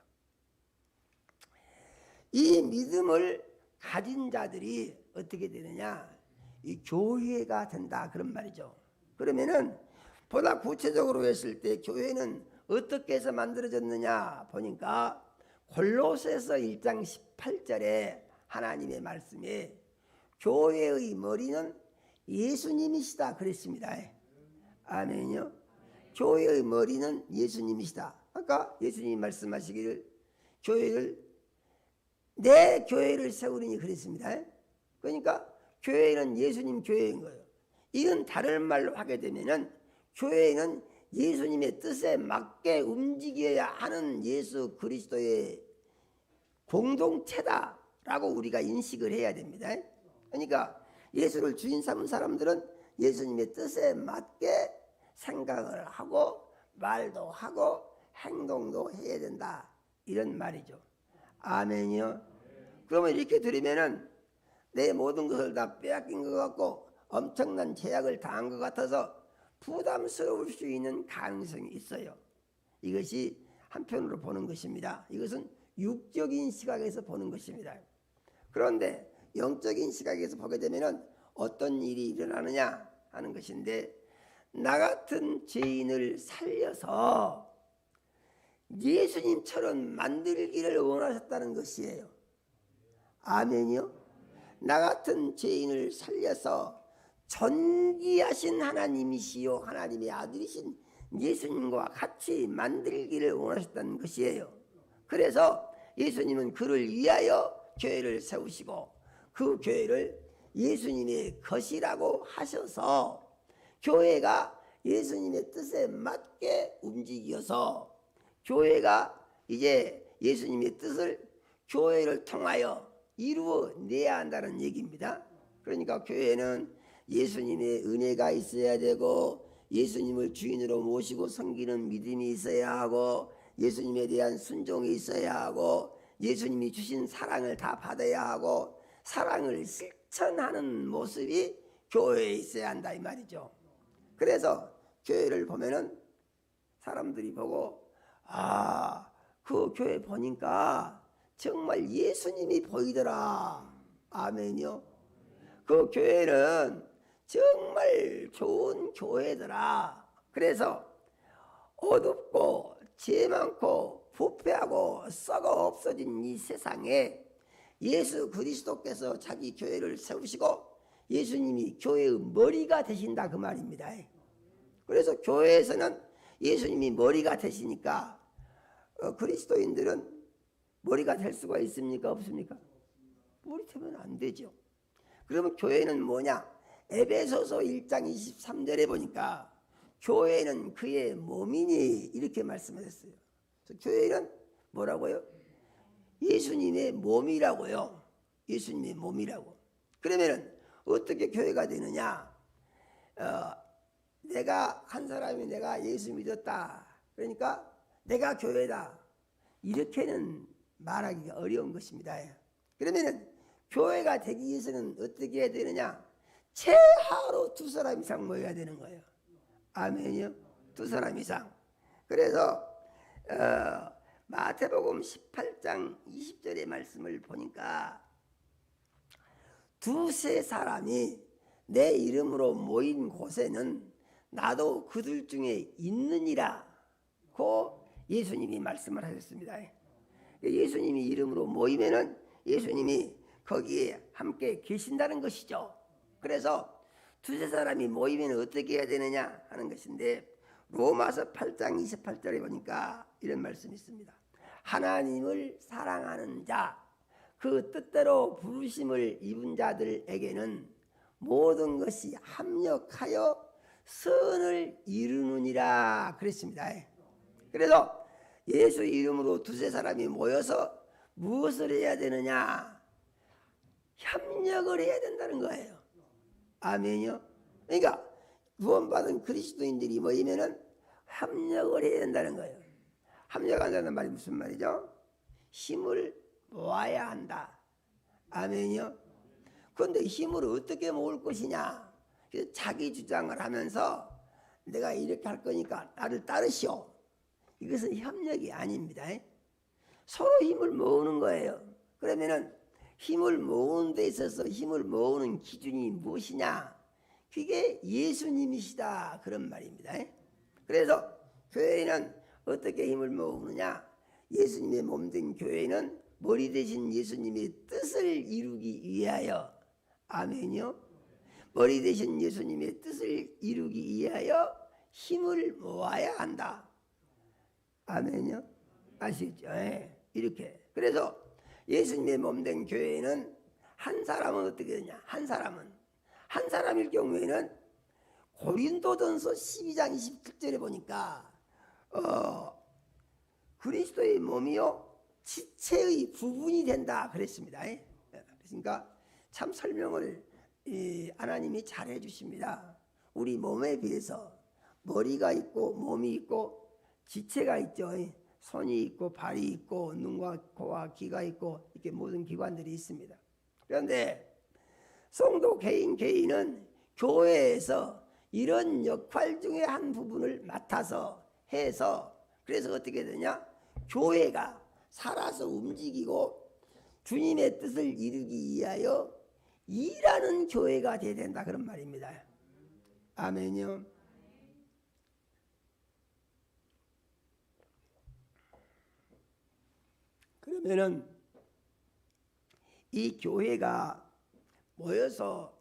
이 믿음을 가진 자들이 어떻게 되느냐? 이 교회가 된다 그런 말이죠. 그러면은 보다 구체적으로 했을 때 교회는 어떻게 해서 만들어졌느냐 보니까 골로새서 1장 18절에 하나님의 말씀에 교회의 머리는 예수님이시다 그랬습니다. 아멘요. 교회의 머리는 예수님이시다. 아까 예수님이 말씀하시기를 내 교회를 세우리니 그랬습니다. 그러니까 교회는 예수님 교회인 거예요. 이건 다른 말로 하게 되면은 교회는 예수님의 뜻에 맞게 움직여야 하는 예수 그리스도의 공동체다라고 우리가 인식을 해야 됩니다. 그러니까 예수를 주인 삼은 사람들은 예수님의 뜻에 맞게 생각을 하고 말도 하고 행동도 해야 된다 이런 말이죠. 아멘이요. 그러면 이렇게 들으면은 내 모든 것을 다 빼앗긴 것 같고 엄청난 제약을 당한 것 같아서 부담스러울 수 있는 가능성이 있어요. 이것이 한편으로 보는 것입니다. 이것은 육적인 시각에서 보는 것입니다. 그런데 영적인 시각에서 보게 되면은 어떤 일이 일어나느냐 하는 것인데 나 같은 죄인을 살려서 예수님처럼 만들기를 원하셨다는 것이에요. 아멘이요. 나 같은 죄인을 살려서 전기하신 하나님이시요 하나님의 아들이신 예수님과 같이 만들기를 원하셨다는 것이에요. 그래서 예수님은 그를 위하여 교회를 세우시고 그 교회를 예수님의 것이라고 하셔서 교회가 예수님의 뜻에 맞게 움직여서 교회가 이제 예수님의 뜻을 교회를 통하여 이루어내야 한다는 얘기입니다. 그러니까 교회는 예수님의 은혜가 있어야 되고 예수님을 주인으로 모시고 섬기는 믿음이 있어야 하고 예수님에 대한 순종이 있어야 하고 예수님이 주신 사랑을 다 받아야 하고 사랑을 실천하는 모습이 교회에 있어야 한다 이 말이죠. 그래서 교회를 보면은 사람들이 보고 그 교회 보니까 정말 예수님이 보이더라. 아멘이요. 그 교회는 정말 좋은 교회더라. 그래서 어둡고 죄 많고 부패하고 썩어 없어진 이 세상에 예수 그리스도께서 자기 교회를 세우시고 예수님이 교회의 머리가 되신다 그 말입니다. 그래서 교회에서는 예수님이 머리가 되시니까 그리스도인들은 머리가 될 수가 있습니까? 없습니까? 머리 되면 안 되죠. 그러면 교회는 뭐냐? 에베소서 1장 23절에 보니까 교회는 그의 몸이니 이렇게 말씀하셨어요. 그래서 교회는 뭐라고요? 예수님의 몸이라고요. 예수님의 몸이라고. 그러면은 어떻게 교회가 되느냐? 내가 한 사람이 내가 예수 믿었다. 그러니까 내가 교회다. 이렇게는 말하기가 어려운 것입니다. 그러면은 교회가 되기 위해서는 어떻게 해야 되느냐? 최하로 2사람 이상 모여야 되는 거예요. 아멘이요. 2사람 이상. 그래서 마태복음 18장 20절의 말씀을 보니까 두세 사람이 내 이름으로 모인 곳에는 나도 그들 중에 있느니라 고 예수님이 말씀을 하셨습니다. 예수님이 이름으로 모이면은 예수님이 거기에 함께 계신다는 것이죠. 그래서 두세 사람이 모이면 어떻게 해야 되느냐 하는 것인데 로마서 8장 28절에 보니까 이런 말씀이 있습니다. 하나님을 사랑하는 자, 그 뜻대로 부르심을 입은 자들에게는 모든 것이 합력하여 선을 이루느니라 그랬습니다. 그래서 예수 이름으로 두세 사람이 모여서 무엇을 해야 되느냐? 협력을 해야 된다는 거예요. 아멘요. 그러니까 구원받은 그리스도인들이 모이면은 협력을 해야 된다는 거예요. 협력한다는 말이 무슨 말이죠? 힘을 모아야 한다. 아멘요. 그런데 힘을 어떻게 모을 것이냐? 그래서 자기 주장을 하면서 내가 이렇게 할 거니까 나를 따르시오. 이것은 협력이 아닙니다. 서로 힘을 모으는 거예요. 그러면은 힘을 모으는 데 있어서 힘을 모으는 기준이 무엇이냐? 그게 예수님이시다 그런 말입니다. 그래서 교회는 어떻게 힘을 모으느냐? 예수님의 몸된 교회는 머리 대신 예수님의 뜻을 이루기 위하여, 아멘요. 머리 대신 예수님의 뜻을 이루기 위하여 힘을 모아야 한다. 아멘요. 아시죠? 이렇게. 그래서 예수님의 몸된 교회는 한 사람은 어떻게 되냐? 한 사람일 경우에는 고린도전서 12장 27절에 보니까 그리스도의 몸이요 지체의 부분이 된다 그랬습니다. 그러니까 참 설명을 하나님이 잘 해주십니다. 우리 몸에 비해서 머리가 있고 몸이 있고 지체가 있죠. 손이 있고 발이 있고 눈과 코와 귀가 있고 이렇게 모든 기관들이 있습니다. 그런데 성도 개인은 교회에서 이런 역할 중에 한 부분을 맡아서 해서 그래서 어떻게 되냐? 교회가 살아서 움직이고 주님의 뜻을 이루기 위하여 일하는 교회가 되어야 된다 그런 말입니다. 아멘요. 그러면은 이 교회가 모여서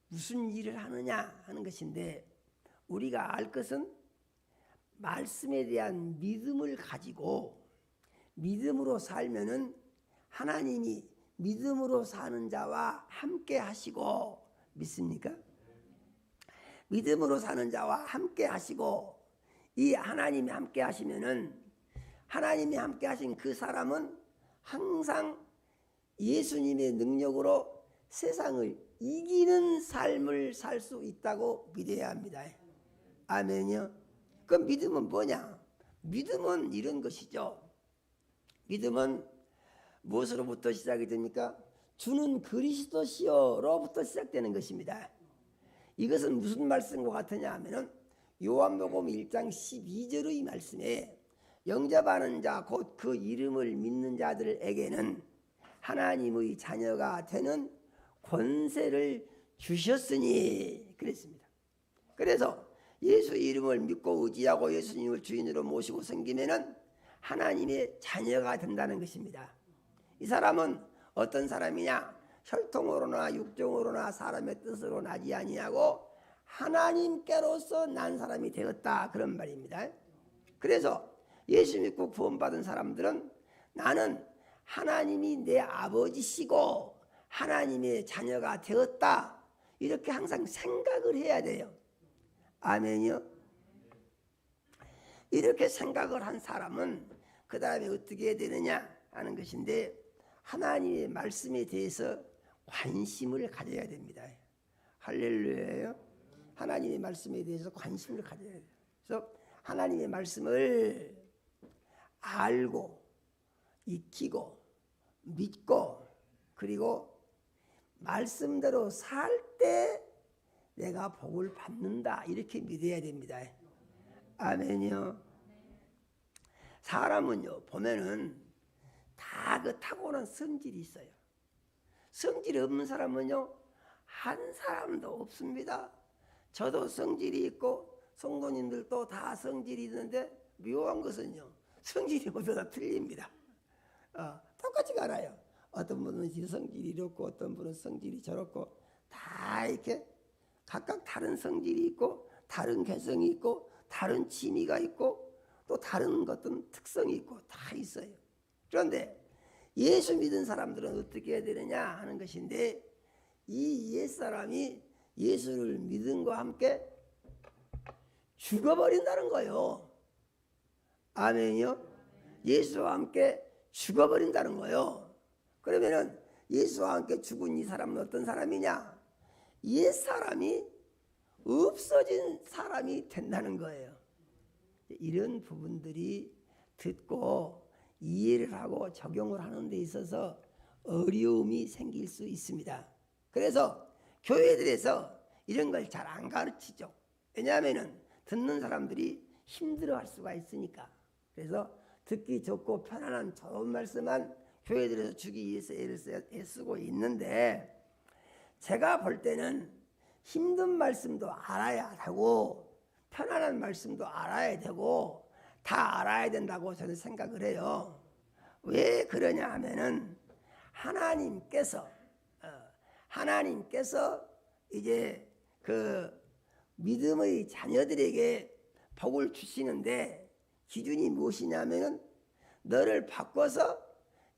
무슨 일을 하느냐 하는 것인데 우리가 알 것은 말씀에 대한 믿음을 가지고 믿음으로 살면은 하나님이 믿음으로 사는 자와 함께 하시고 믿습니까? 믿음으로 사는 자와 함께 하시고 이 하나님이 함께 하시면은 하나님이 함께 하신 그 사람은 항상 예수님의 능력으로 세상을 이기는 삶을 살 수 있다고 믿어야 합니다. 아멘요. 그 믿음은 뭐냐? 믿음은 이런 것이죠. 믿음은 무엇으로부터 시작이 됩니까? 주는 그리스도시여로부터 시작되는 것입니다. 이것은 무슨 말씀과 같으냐 하면은 요한복음 1장 12절의 말씀에 영접하는 자 곧 그 이름을 믿는 자들에게는 하나님의 자녀가 되는 권세를 주셨으니 그랬습니다. 그래서 예수 이름을 믿고 의지하고 예수님을 주인으로 모시고 섬기면은 하나님의 자녀가 된다는 것입니다. 이 사람은 어떤 사람이냐? 혈통으로나 육정으로나 사람의 뜻으로 나지 아니하고 하나님께로서 난 사람이 되었다 그런 말입니다. 그래서 예수 믿고 구원받은 사람들은 나는 하나님이 내 아버지시고 하나님의 자녀가 되었다 이렇게 항상 생각을 해야 돼요. 아멘이요. 이렇게 생각을 한 사람은 그 다음에 어떻게 해야 되느냐 하는 것인데 하나님의 말씀에 대해서 관심을 가져야 됩니다. 할렐루야예요. 하나님의 말씀에 대해서 관심을 가져야 돼요. 그래서 하나님의 말씀을 알고 익히고 믿고 그리고 말씀대로 살 때 내가 복을 받는다 이렇게 믿어야 됩니다. 아멘이요. 사람은요 보면은 다 그 타고난 성질이 있어요. 성질이 없는 사람은요 한 사람도 없습니다. 저도 성질이 있고 성도님들도 다 성질이 있는데 묘한 것은요 성질이 모두 다 틀립니다. 똑같지가 않아요. 어떤 분은 성질이 이렇고 어떤 분은 성질이 저렇고 다 이렇게 각각 다른 성질이 있고 다른 개성이 있고 다른 취미가 있고 또 다른 어떤 특성이 있고 다 있어요. 그런데 예수 믿은 사람들은 어떻게 해야 되느냐 하는 것인데 이 옛사람이 예수를 믿음과 함께 죽어버린다는 거예요. 아멘이요? 예수와 함께 죽어버린다는 거예요. 그러면은 예수와 함께 죽은 이 사람은 어떤 사람이냐? 옛사람이 없어진 사람이 된다는 거예요. 이런 부분들이 듣고 이해를 하고 적용을 하는 데 있어서 어려움이 생길 수 있습니다. 그래서 교회들에서 이런 걸 잘 안 가르치죠. 왜냐하면 듣는 사람들이 힘들어할 수가 있으니까. 그래서 듣기 좋고 편안한 좋은 말씀만 교회들에서 주기 위해서 애쓰고 있는데 제가 볼 때는 힘든 말씀도 알아야 되고 편안한 말씀도 알아야 되고 다 알아야 된다고 저는 생각을 해요. 왜 그러냐 하면은 하나님께서 이제 그 믿음의 자녀들에게 복을 주시는데 기준이 무엇이냐면은 너를 바꿔서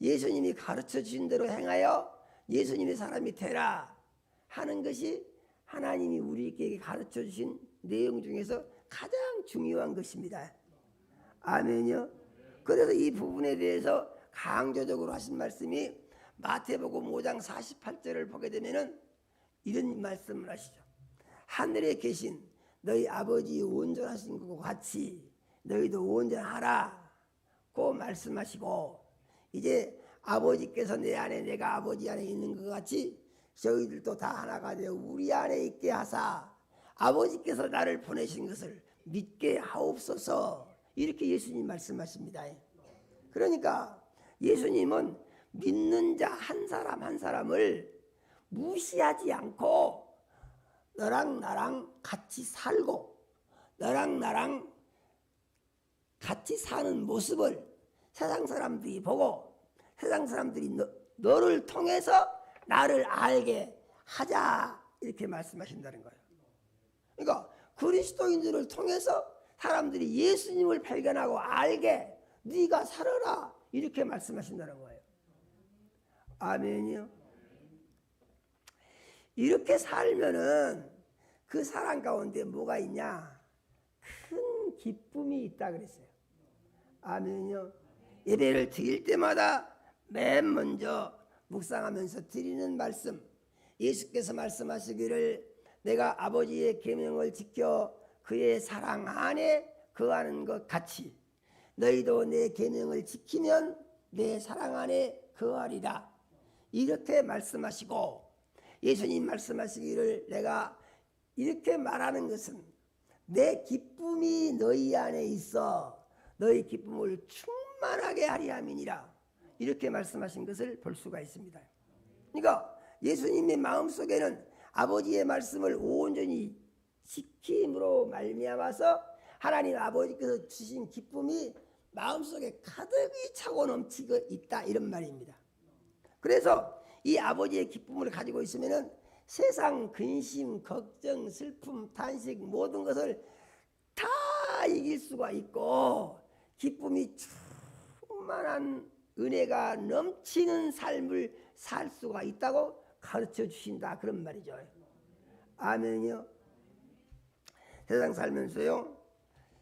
예수님이 가르쳐 주신 대로 행하여 예수님의 사람이 되라 하는 것이 하나님이 우리에게 가르쳐 주신 내용 중에서 가장 중요한 것입니다. 아멘요. 그래서 이 부분에 대해서 강조적으로 하신 말씀이 마태복음 5장 48절을 보게 되면은 이런 말씀을 하시죠. 하늘에 계신 너희 아버지 온전하신 것 같이 너희도 온전하라고 말씀하시고 이제 아버지께서 내 안에 내가 아버지 안에 있는 것 같이 저희들도 다 하나가 되어 우리 안에 있게 하사 아버지께서 나를 보내신 것을 믿게 하옵소서 이렇게 예수님 말씀하십니다. 그러니까 예수님은 믿는 자 한 사람 한 사람을 무시하지 않고 너랑 나랑 같이 살고 너랑 나랑 같이 사는 모습을 세상 사람들이 보고 세상 사람들이 너를 통해서 나를 알게 하자 이렇게 말씀하신다는 거예요. 그러니까 그리스도인들을 통해서 사람들이 예수님을 발견하고 알게 네가 살아라 이렇게 말씀하신다는 거예요. 아멘이요. 이렇게 살면은 그 사람 가운데 뭐가 있냐? 큰 기쁨이 있다 그랬어요. 아멘이요. 예배를 드릴 때마다 맨 먼저 묵상하면서 드리는 말씀, 예수께서 말씀하시기를 내가 아버지의 계명을 지켜 그의 사랑 안에 거하는 것 같이 너희도 내 계명을 지키면 내 사랑 안에 거하리라 이렇게 말씀하시고 예수님 말씀하시기를 내가 이렇게 말하는 것은 내 기쁨이 너희 안에 있어 너희 기쁨을 충만하게 하리 함이니라 이렇게 말씀하신 것을 볼 수가 있습니다. 그러니까 예수님의 마음속에는 아버지의 말씀을 온전히 지킴으로 말미암아서 하나님 아버지께서 주신 기쁨이 마음속에 가득히 차고 넘치고 있다 이런 말입니다. 그래서 이 아버지의 기쁨을 가지고 있으면은 세상 근심, 걱정, 슬픔, 탄식 모든 것을 다 이길 수가 있고 기쁨이 충만한 은혜가 넘치는 삶을 살 수가 있다고 가르쳐 주신다 그런 말이죠. 아멘이요. 세상 살면서요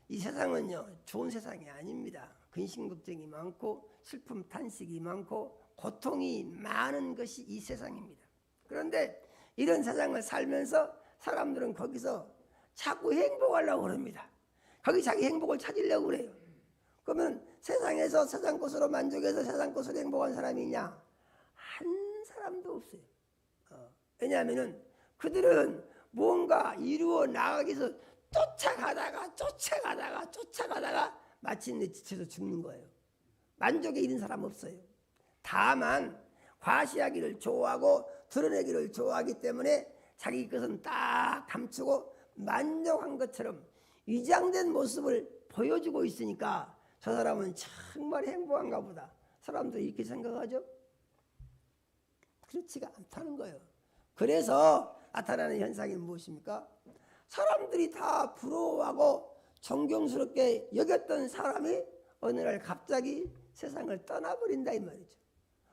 이 세상은요 좋은 세상이 아닙니다. 근심 걱정이 많고 슬픔 탄식이 많고 고통이 많은 것이 이 세상입니다. 그런데 이런 세상을 살면서 사람들은 거기서 자꾸 행복하려고 그럽니다. 거기 자기 행복을 찾으려고 그래요. 그러면 세상에서 세상 것으로 만족해서 세상 것으로 행복한 사람이 있냐? 한 사람도 없어요. 왜냐하면 그들은 뭔가 이루어 나가기 위해서 쫓아가다가 마침내 지쳐서 죽는 거예요. 만족에 이른 사람 없어요. 다만 과시하기를 좋아하고 드러내기를 좋아하기 때문에 자기 것은 딱 감추고 만족한 것처럼 위장된 모습을 보여주고 있으니까 저 사람은 정말 행복한가 보다. 사람들이 이렇게 생각하죠? 그렇지가 않다는 거예요. 그래서 나타나는 현상이 무엇입니까? 사람들이 다 부러워하고 존경스럽게 여겼던 사람이 어느 날 갑자기 세상을 떠나버린다 이 말이죠.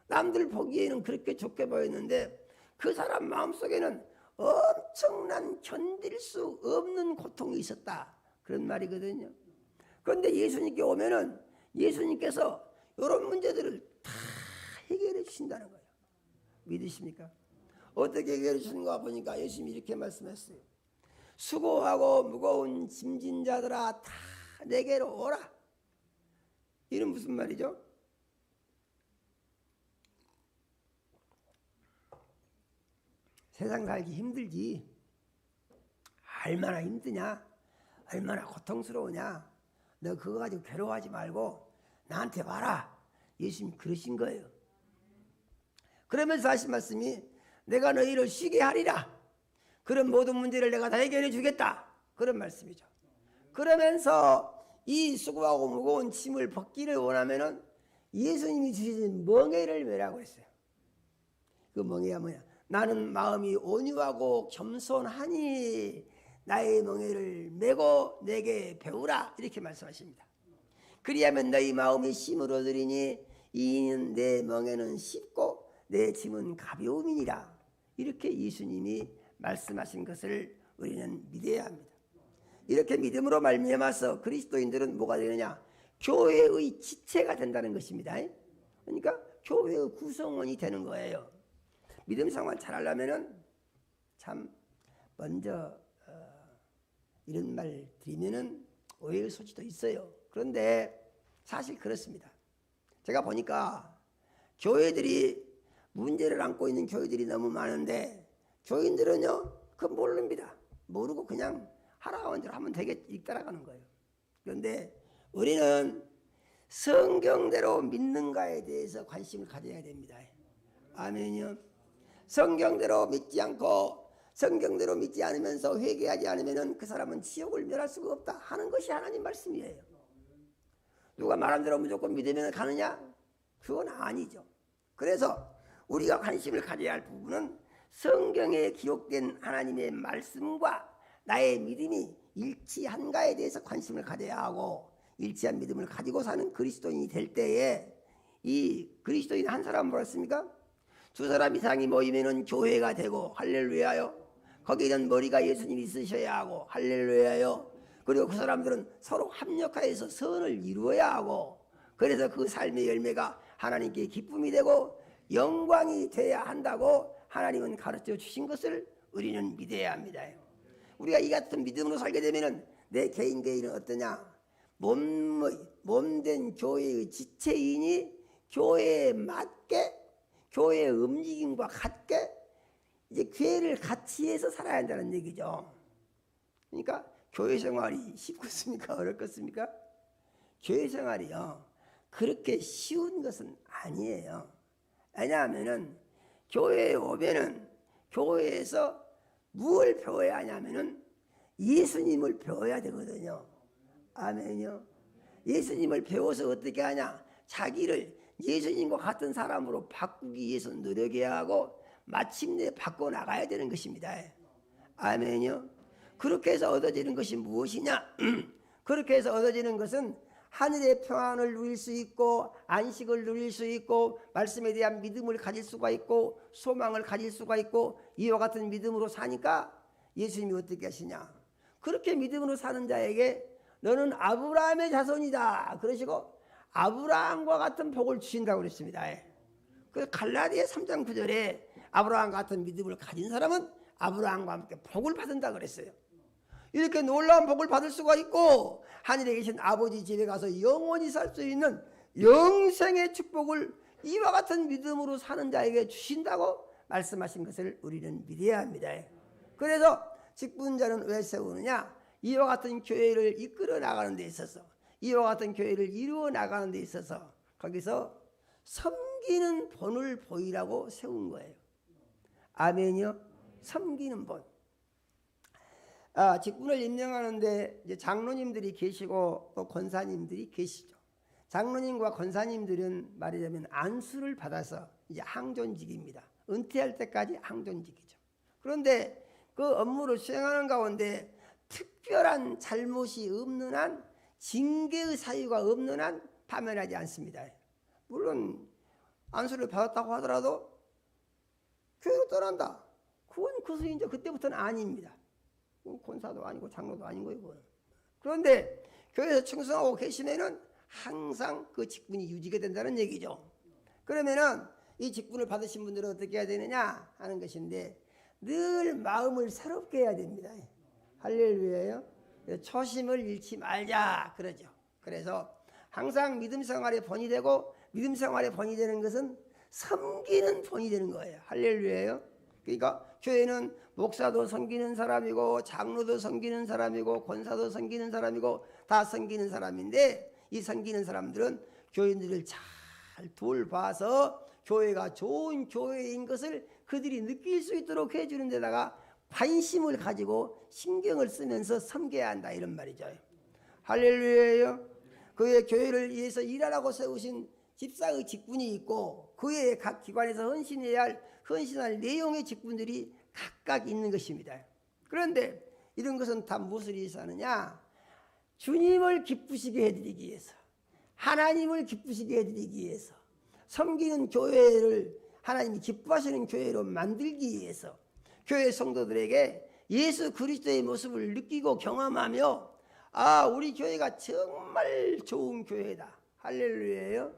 남들 보기에는 그렇게 좋게 보였는데 그 사람 마음속에는 엄청난 견딜 수 없는 고통이 있었다. 그런 말이거든요. 그런데 예수님께 오면은 예수님께서 이런 문제들을 다 해결해 주신다는 거예요. 믿으십니까? 어떻게 해결해 주는가 보니까 예수님이 이렇게 말씀했어요. 수고하고 무거운 짐진 자들아 다 내게로 오라. 이는 무슨 말이죠? 세상 살기 힘들지. 얼마나 힘드냐? 얼마나 고통스러우냐? 너 그거 가지고 괴로워하지 말고 나한테 와라. 예수님이 그러신 거예요. 그러면서 하신 말씀이 내가 너희를 쉬게 하리라. 그런 모든 문제를 내가 다 해결해 주겠다. 그런 말씀이죠. 그러면서 이 수고하고 무거운 짐을 벗기를 원하면은 예수님이 주신 멍에를 메라고 했어요. 그 멍에가 뭐냐? 나는 마음이 온유하고 겸손하니 나의 멍에를 메고 내게 배우라. 이렇게 말씀하십니다. 그리하면 너희 마음이 힘을 얻으리니 이는 내 멍에는 쉽고 내 짐은 가벼움이니라. 이렇게 예수님이 말씀하신 것을 우리는 믿어야 합니다. 이렇게 믿음으로 말미암아서 그리스도인들은 뭐가 되느냐? 교회의 지체가 된다는 것입니다. 그러니까 교회의 구성원이 되는 거예요. 믿음 생활 잘하려면은 참 먼저 이런 말 드리면은 오해의 소지도 있어요. 그런데 사실 그렇습니다. 제가 보니까 교회들이 문제를 안고 있는 교회들이 너무 많은데 교인들은요 그거 모릅니다. 모르고 그냥 하라는 대로 하면 되겠지 따라가는 거예요. 그런데 우리는 성경대로 믿는가에 대해서 관심을 가져야 됩니다. 아멘이요. 성경대로 믿지 않고 성경대로 믿지 않으면서 회개하지 않으면 그 사람은 지옥을 멸할 수가 없다 하는 것이 하나님 말씀이에요. 누가 말한 대로 무조건 믿으면 가느냐? 그건 아니죠. 그래서 우리가 관심을 가져야 할 부분은 성경에 기록된 하나님의 말씀과 나의 믿음이 일치한가에 대해서 관심을 가져야 하고 일치한 믿음을 가지고 사는 그리스도인이 될 때에 이 그리스도인 한 사람은 뭐랬습니까? 두 사람 이상이 모이면은 교회가 되고 할렐루야요. 거기는 머리가 예수님이 있으셔야 하고 할렐루야요. 그리고 그 사람들은 서로 합력하여서 선을 이루어야 하고 그래서 그 삶의 열매가 하나님께 기쁨이 되고 영광이 돼야 한다고 하나님은 가르쳐 주신 것을 우리는 믿어야 합니다. 우리가 이 같은 믿음으로 살게 되면은 내 개인은 어떠냐? 몸된 교회의 지체인이 교회에 맞게 교회의 움직임과 같게 이제 교회를 같이 해서 살아야 한다는 얘기죠. 그러니까 교회 생활이 쉽겠습니까? 어렵겠습니까? 교회 생활이요 그렇게 쉬운 것은 아니에요. 왜냐하면은 교회에 오면은 교회에서 무엇을 배워야 하냐면은 예수님을 배워야 되거든요. 아멘요. 예수님을 배워서 어떻게 하냐? 자기를 예수님과 같은 사람으로 바꾸기 위해서 노력해야 하고 마침내 바꿔 나가야 되는 것입니다. 아멘요. 그렇게 해서 얻어지는 것이 무엇이냐? 그렇게 해서 얻어지는 것은 하늘의 평안을 누릴 수 있고 안식을 누릴 수 있고 말씀에 대한 믿음을 가질 수가 있고 소망을 가질 수가 있고 이와 같은 믿음으로 사니까 예수님이 어떻게 하시냐? 그렇게 믿음으로 사는 자에게 너는 아브라함의 자손이다 그러시고 아브라함과 같은 복을 주신다고 그랬습니다. 그 갈라디아 3장 9절에 아브라함 같은 믿음을 가진 사람은 아브라함과 함께 복을 받는다 그랬어요. 이렇게 놀라운 복을 받을 수가 있고 하늘에 계신 아버지 집에 가서 영원히 살 수 있는 영생의 축복을 이와 같은 믿음으로 사는 자에게 주신다고 말씀하신 것을 우리는 믿어야 합니다. 그래서 직분자는 왜 세우느냐? 이와 같은 교회를 이끌어 나가는 데 있어서 이와 같은 교회를 이루어 나가는 데 있어서 거기서 섬기는 본을 보이라고 세운 거예요. 아멘이요. 섬기는 본. 직분을 임명하는데 이제 장로님들이 계시고 또 권사님들이 계시죠. 장로님과 권사님들은 말하자면 안수를 받아서 이제 항존직입니다. 은퇴할 때까지 항존직이죠. 그런데 그 업무를 수행하는 가운데 특별한 잘못이 없는 한, 징계의 사유가 없는 한 파면하지 않습니다. 물론 안수를 받았다고 하더라도 교회로 떠난다, 그건 그것이 이제 그때부터는 아닙니다. 권사도 아니고 장로도 아닌 거예요, 그거는. 그런데 교회에서 충성하고 계시면은 항상 그 직분이 유지가 된다는 얘기죠. 그러면은 이 직분을 받으신 분들은 어떻게 해야 되느냐 하는 것인데, 늘 마음을 새롭게 해야 됩니다. 할렐루야요. 초심을 잃지 말자 그러죠. 그래서 항상 믿음 생활의 본이 되고, 믿음 생활의 본이 되는 것은 섬기는 본이 되는 거예요. 할렐루야요. 그러니까 교회는 목사도 섬기는 사람이고, 장로도 섬기는 사람이고, 권사도 섬기는 사람이고, 다 섬기는 사람인데, 이 섬기는 사람들은 교인들을 잘 돌봐서 교회가 좋은 교회인 것을 그들이 느낄 수 있도록 해주는 데다가 관심을 가지고 신경을 쓰면서 섬겨야 한다, 이런 말이죠. 할렐루야요. 그의 교회를 위해서 일하라고 세우신 집사의 직분이 있고, 그의 각 기관에서 헌신할 내용의 직분들이 각각 있는 것입니다. 그런데 이런 것은 다 무엇을 위해서 하느냐? 주님을 기쁘시게 해드리기 위해서, 하나님을 기쁘시게 해드리기 위해서, 섬기는 교회를 하나님이 기뻐하시는 교회로 만들기 위해서, 교회 성도들에게 예수 그리스도의 모습을 느끼고 경험하며, 우리 교회가 정말 좋은 교회다, 할렐루야요.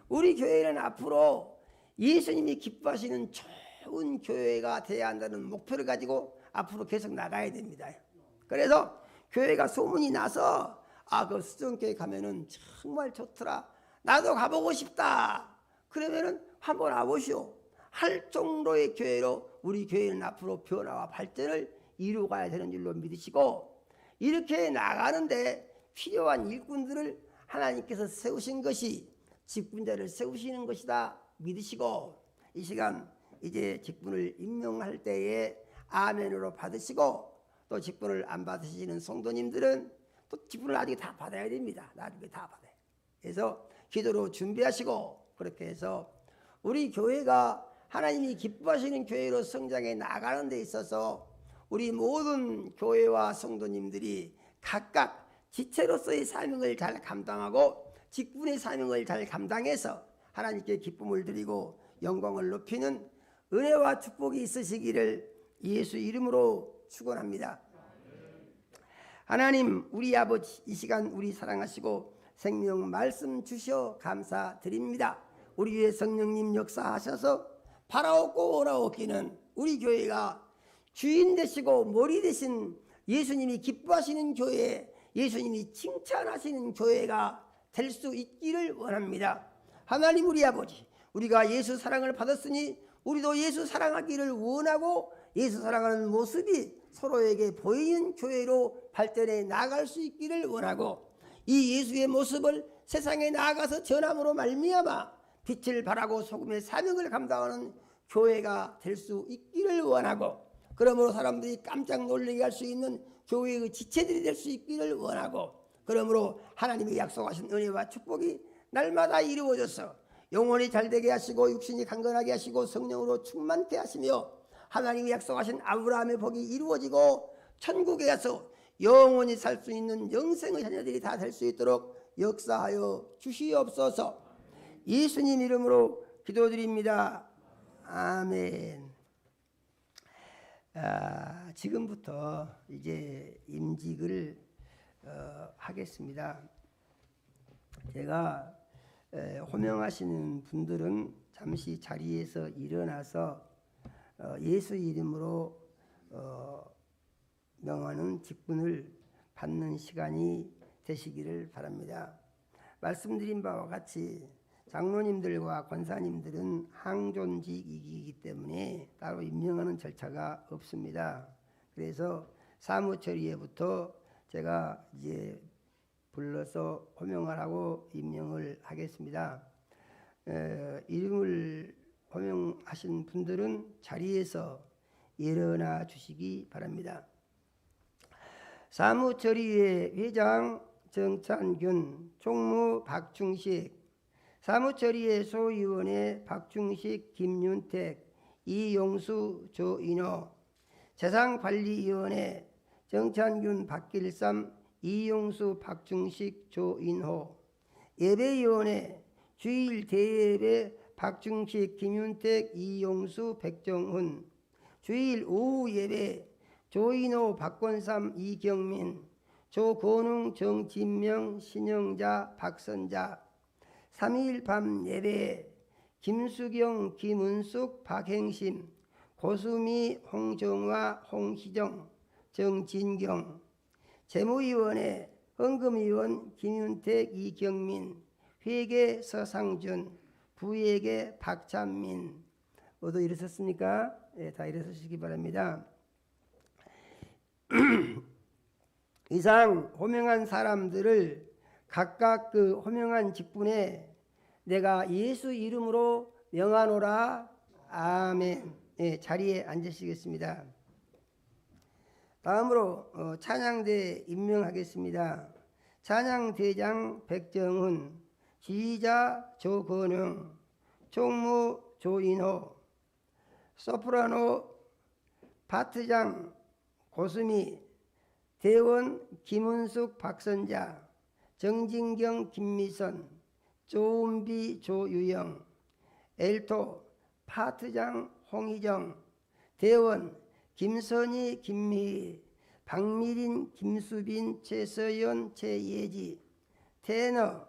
우리 교회는 앞으로 예수님이 기뻐하시는 좋은 교회가 되어야 한다는 목표를 가지고 앞으로 계속 나가야 됩니다. 그래서 교회가 소문이 나서 그 수정교회 가면은 정말 좋더라, 나도 가보고 싶다, 그러면은 한번 와보시오 할 정도의 교회로 우리 교회는 앞으로 변화와 발전을 이루어가야 되는 줄로 믿으시고, 이렇게 나가는데 필요한 일꾼들을 하나님께서 세우신 것이 직분자를 세우시는 것이다 믿으시고, 이 시간 이제 직분을 임명할 때에 아멘으로 받으시고, 또 직분을 안 받으시는 성도님들은 또 직분을 나중에 다 받아야 됩니다. 나중에 다 받아요. 그래서 기도로 준비하시고, 그렇게 해서 우리 교회가 하나님이 기뻐하시는 교회로 성장해 나가는 데 있어서 우리 모든 교회와 성도님들이 각각 지체로서의 사명을 잘 감당하고 직분의 사명을 잘 감당해서 하나님께 기쁨을 드리고 영광을 높이는 은혜와 축복이 있으시기를 예수 이름으로 축원합니다. 하나님, 우리 아버지, 이 시간 우리 사랑하시고 생명 말씀 주셔 감사드립니다. 우리 위에 성령님 역사하셔서 바라옵고 오라옵기는 우리 교회가 주인 되시고 머리 되신 예수님이 기뻐하시는 교회, 예수님이 칭찬하시는 교회가 될 수 있기를 원합니다. 하나님, 우리 아버지, 우리가 예수 사랑을 받았으니 우리도 예수 사랑하기를 원하고, 예수 사랑하는 모습이 서로에게 보이는 교회로 발전해 나갈 수 있기를 원하고, 이 예수의 모습을 세상에 나아가서 전함으로 말미암아 빛을 발하고 소금의 사명을 감당하는 교회가 될 수 있기를 원하고, 그러므로 사람들이 깜짝 놀라게 할 수 있는 교회의 지체들이 될 수 있기를 원하고, 그러므로 하나님이 약속하신 은혜와 축복이 날마다 이루어져서 영혼이 잘되게 하시고 육신이 강건하게 하시고 성령으로 충만케 하시며, 하나님이 약속하신 아브라함의 복이 이루어지고 천국에 가서 영원히 살 수 있는 영생의 자녀들이 다 될 수 있도록 역사하여 주시옵소서. 예수님 이름으로 기도드립니다. 아멘. 지금부터 이제 임직을 하겠습니다. 제가 호명하시는 분들은 잠시 자리에서 일어나서 예수 이름으로 명하는 직분을 받는 시간이 되시기를 바랍니다. 말씀드린 바와 같이 장로님들과 권사님들은 항존직이기 때문에 따로 임명하는 절차가 없습니다. 그래서 사무처리회부터 제가 이제 불러서 호명하라고 임명을 하겠습니다. 이름을 호명하신 분들은 자리에서 일어나 주시기 바랍니다. 사무처리회 회장 정찬균, 총무 박충식, 사무처리회 소위원회 박충식, 김윤택, 이용수, 조인호, 재산관리위원회 정찬균, 박길삼, 이용수, 박충식, 조인호, 예배위원회 주일 대예배 박충식, 김윤택, 이용수, 백정훈, 주일 오후 예배 조인호, 박권삼, 이경민, 조건웅, 정진명, 신영자, 박선자, 3일 밤 예배 김수경, 김은숙, 박행심, 고수미, 홍정화, 홍희정, 정진경, 재무위원회 헌금위원 김윤택, 이경민, 회계 서상준, 부회계 박찬민. 모두 일어섰습니까? 네, 다 일어서시기 바랍니다. 이상 호명한 사람들을 각각 그 호명한 직분에 내가 예수 이름으로 명하노라. 아멘. 네, 자리에 앉으시겠습니다. 다음으로 찬양대 임명하겠습니다. 찬양대장 백정훈, 지휘자 조건웅, 총무 조인호, 소프라노 파트장 고수미, 대원 김은숙, 박선자, 정진경, 김미선, 조은비, 조유영, 엘토 파트장 홍희정, 대원 김선희, 김미희, 박미린, 김수빈, 최서연, 최예지, 테너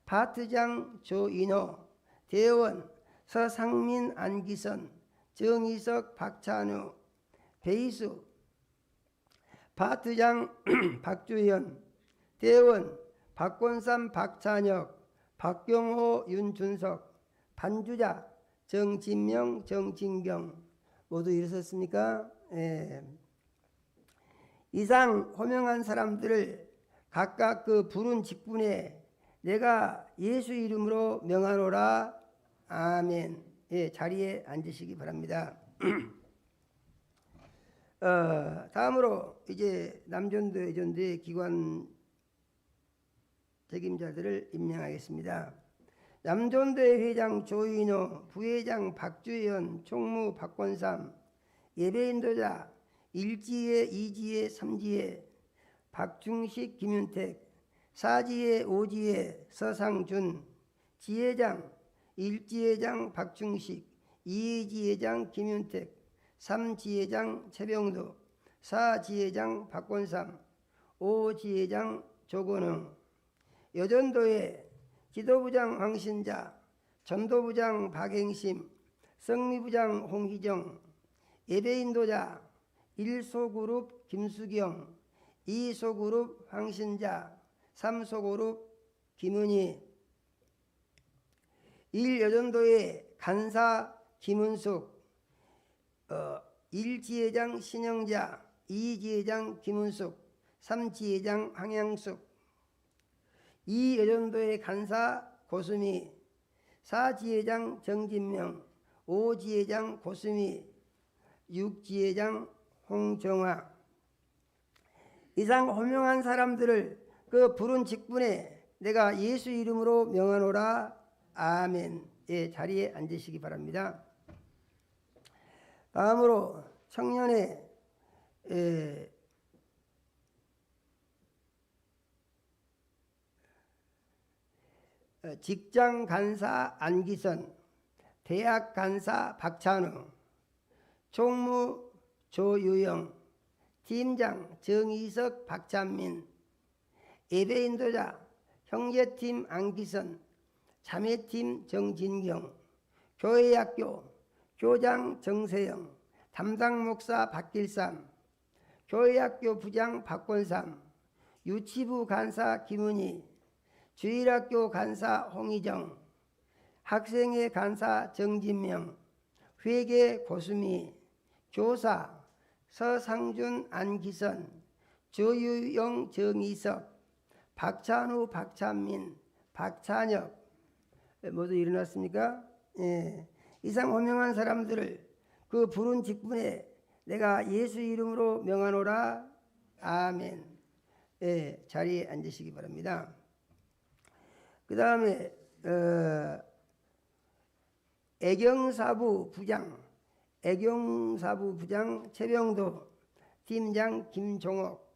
파트장 조인호, 대원 서상민, 안기선, 정희석, 박찬우, 베이수 파트장 박주현, 대원 박권삼, 박찬혁, 박경호, 윤준석, 반주자 정진명, 정진경. 모두 일어섰습니까? 예. 이상 호명한 사람들을 각각 그 부른 직분에 내가 예수 이름으로 명하노라. 아멘. 예, 자리에 앉으시기 바랍니다. 다음으로 이제 남전도 여전도의 기관 책임자들을 임명하겠습니다. 남전도의 회장 조인호, 부회장 박주현, 총무 박권삼, 예배인도자 1지회, 2지회, 3지회 박중식, 김윤택, 4지회, 5지회 서상준, 지회장 1지회장 박중식, 2지회장 김윤택, 3지회장 최병도, 4지회장 박권삼, 5지회장 조건웅, 여전도의 기도부장 황신자, 전도부장 박행심, 성미부장 홍희정, 예배인도자 1소그룹 김수경, 2소그룹 황신자, 3소그룹 김은희, 1여전도의 간사 김은숙, 1지회장 신영자, 2지회장 김은숙, 3지회장 황양숙, 2여전도의 간사 고수미, 4지회장 정진명, 5지회장 고수미, 6지회장 홍정화. 이상 호명한 사람들을 그 부른 직분에 내가 예수 이름으로 명하노라. 아멘. 예, 자리에 앉으시기 바랍니다. 다음으로 청년회 직장 간사 안기선, 대학 간사 박찬우, 총무 조유영, 팀장 정희석, 박찬민, 예배인도자 형제팀 안기선, 자매팀 정진경, 교회학교 교장 정세영, 담당 목사 박길삼, 교회학교 부장 박권삼, 유치부 간사 김은희, 주일학교 간사 홍희정, 학생회 간사 정진명, 회계 고수미, 교사 서상준, 안기선, 조유영, 정희석, 박찬우, 박찬민, 박찬혁 모두 일어났습니까? 예. 이상 호명한 사람들을 그 부른 직분에 내가 예수 이름으로 명하노라. 아멘. 예, 자리에 앉으시기 바랍니다. 그 다음에 애경사부 부장 최병도, 팀장 김종옥,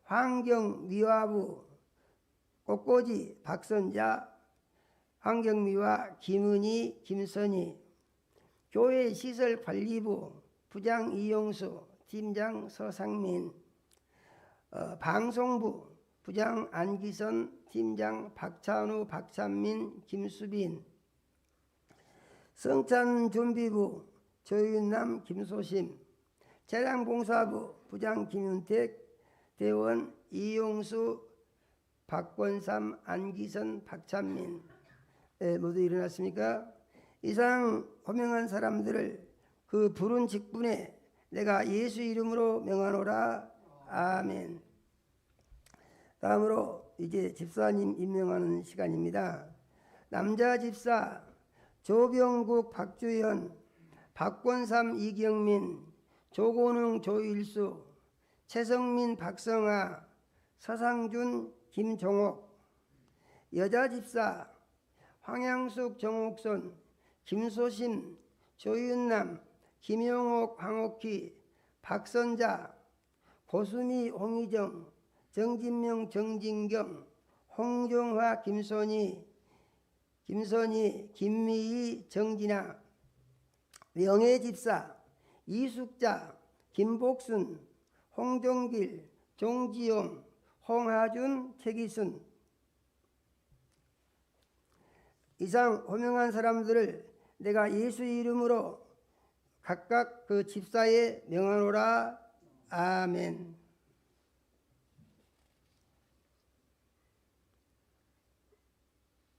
환경미화부 꽃꽂이 박선자, 환경미화 김은희, 김선희, 교회시설관리부 부장 이용수, 팀장 서상민, 방송부 부장 안기선, 팀장 박찬우, 박찬민, 김수빈, 성찬준비부 조윤남, 김소심, 재량봉사부 부장 김윤택, 대원 이용수, 박권삼, 안기선, 박찬민 모두 일어났습니까? 이상 호명한 사람들을 그 부른 직분에 내가 예수 이름으로 명하노라. 아멘. 다음으로 이제 집사님 임명하는 시간입니다. 남자 집사 조병국, 박주현, 박권삼, 이경민, 조고능, 조일수, 최성민, 박성아, 서상준, 김종옥. 여자 집사 황양숙, 정옥선, 김소심, 조윤남, 김용옥, 황옥희, 박선자, 고수미, 홍희정, 정진명, 정진경, 홍정화, 김선희, 김미희, 정진아. 명예집사 이숙자, 김복순, 홍종길, 종지용, 홍하준, 최기순. 이상 호명한 사람들을 내가 예수 이름으로 각각 그 집사에 명하노라. 아멘.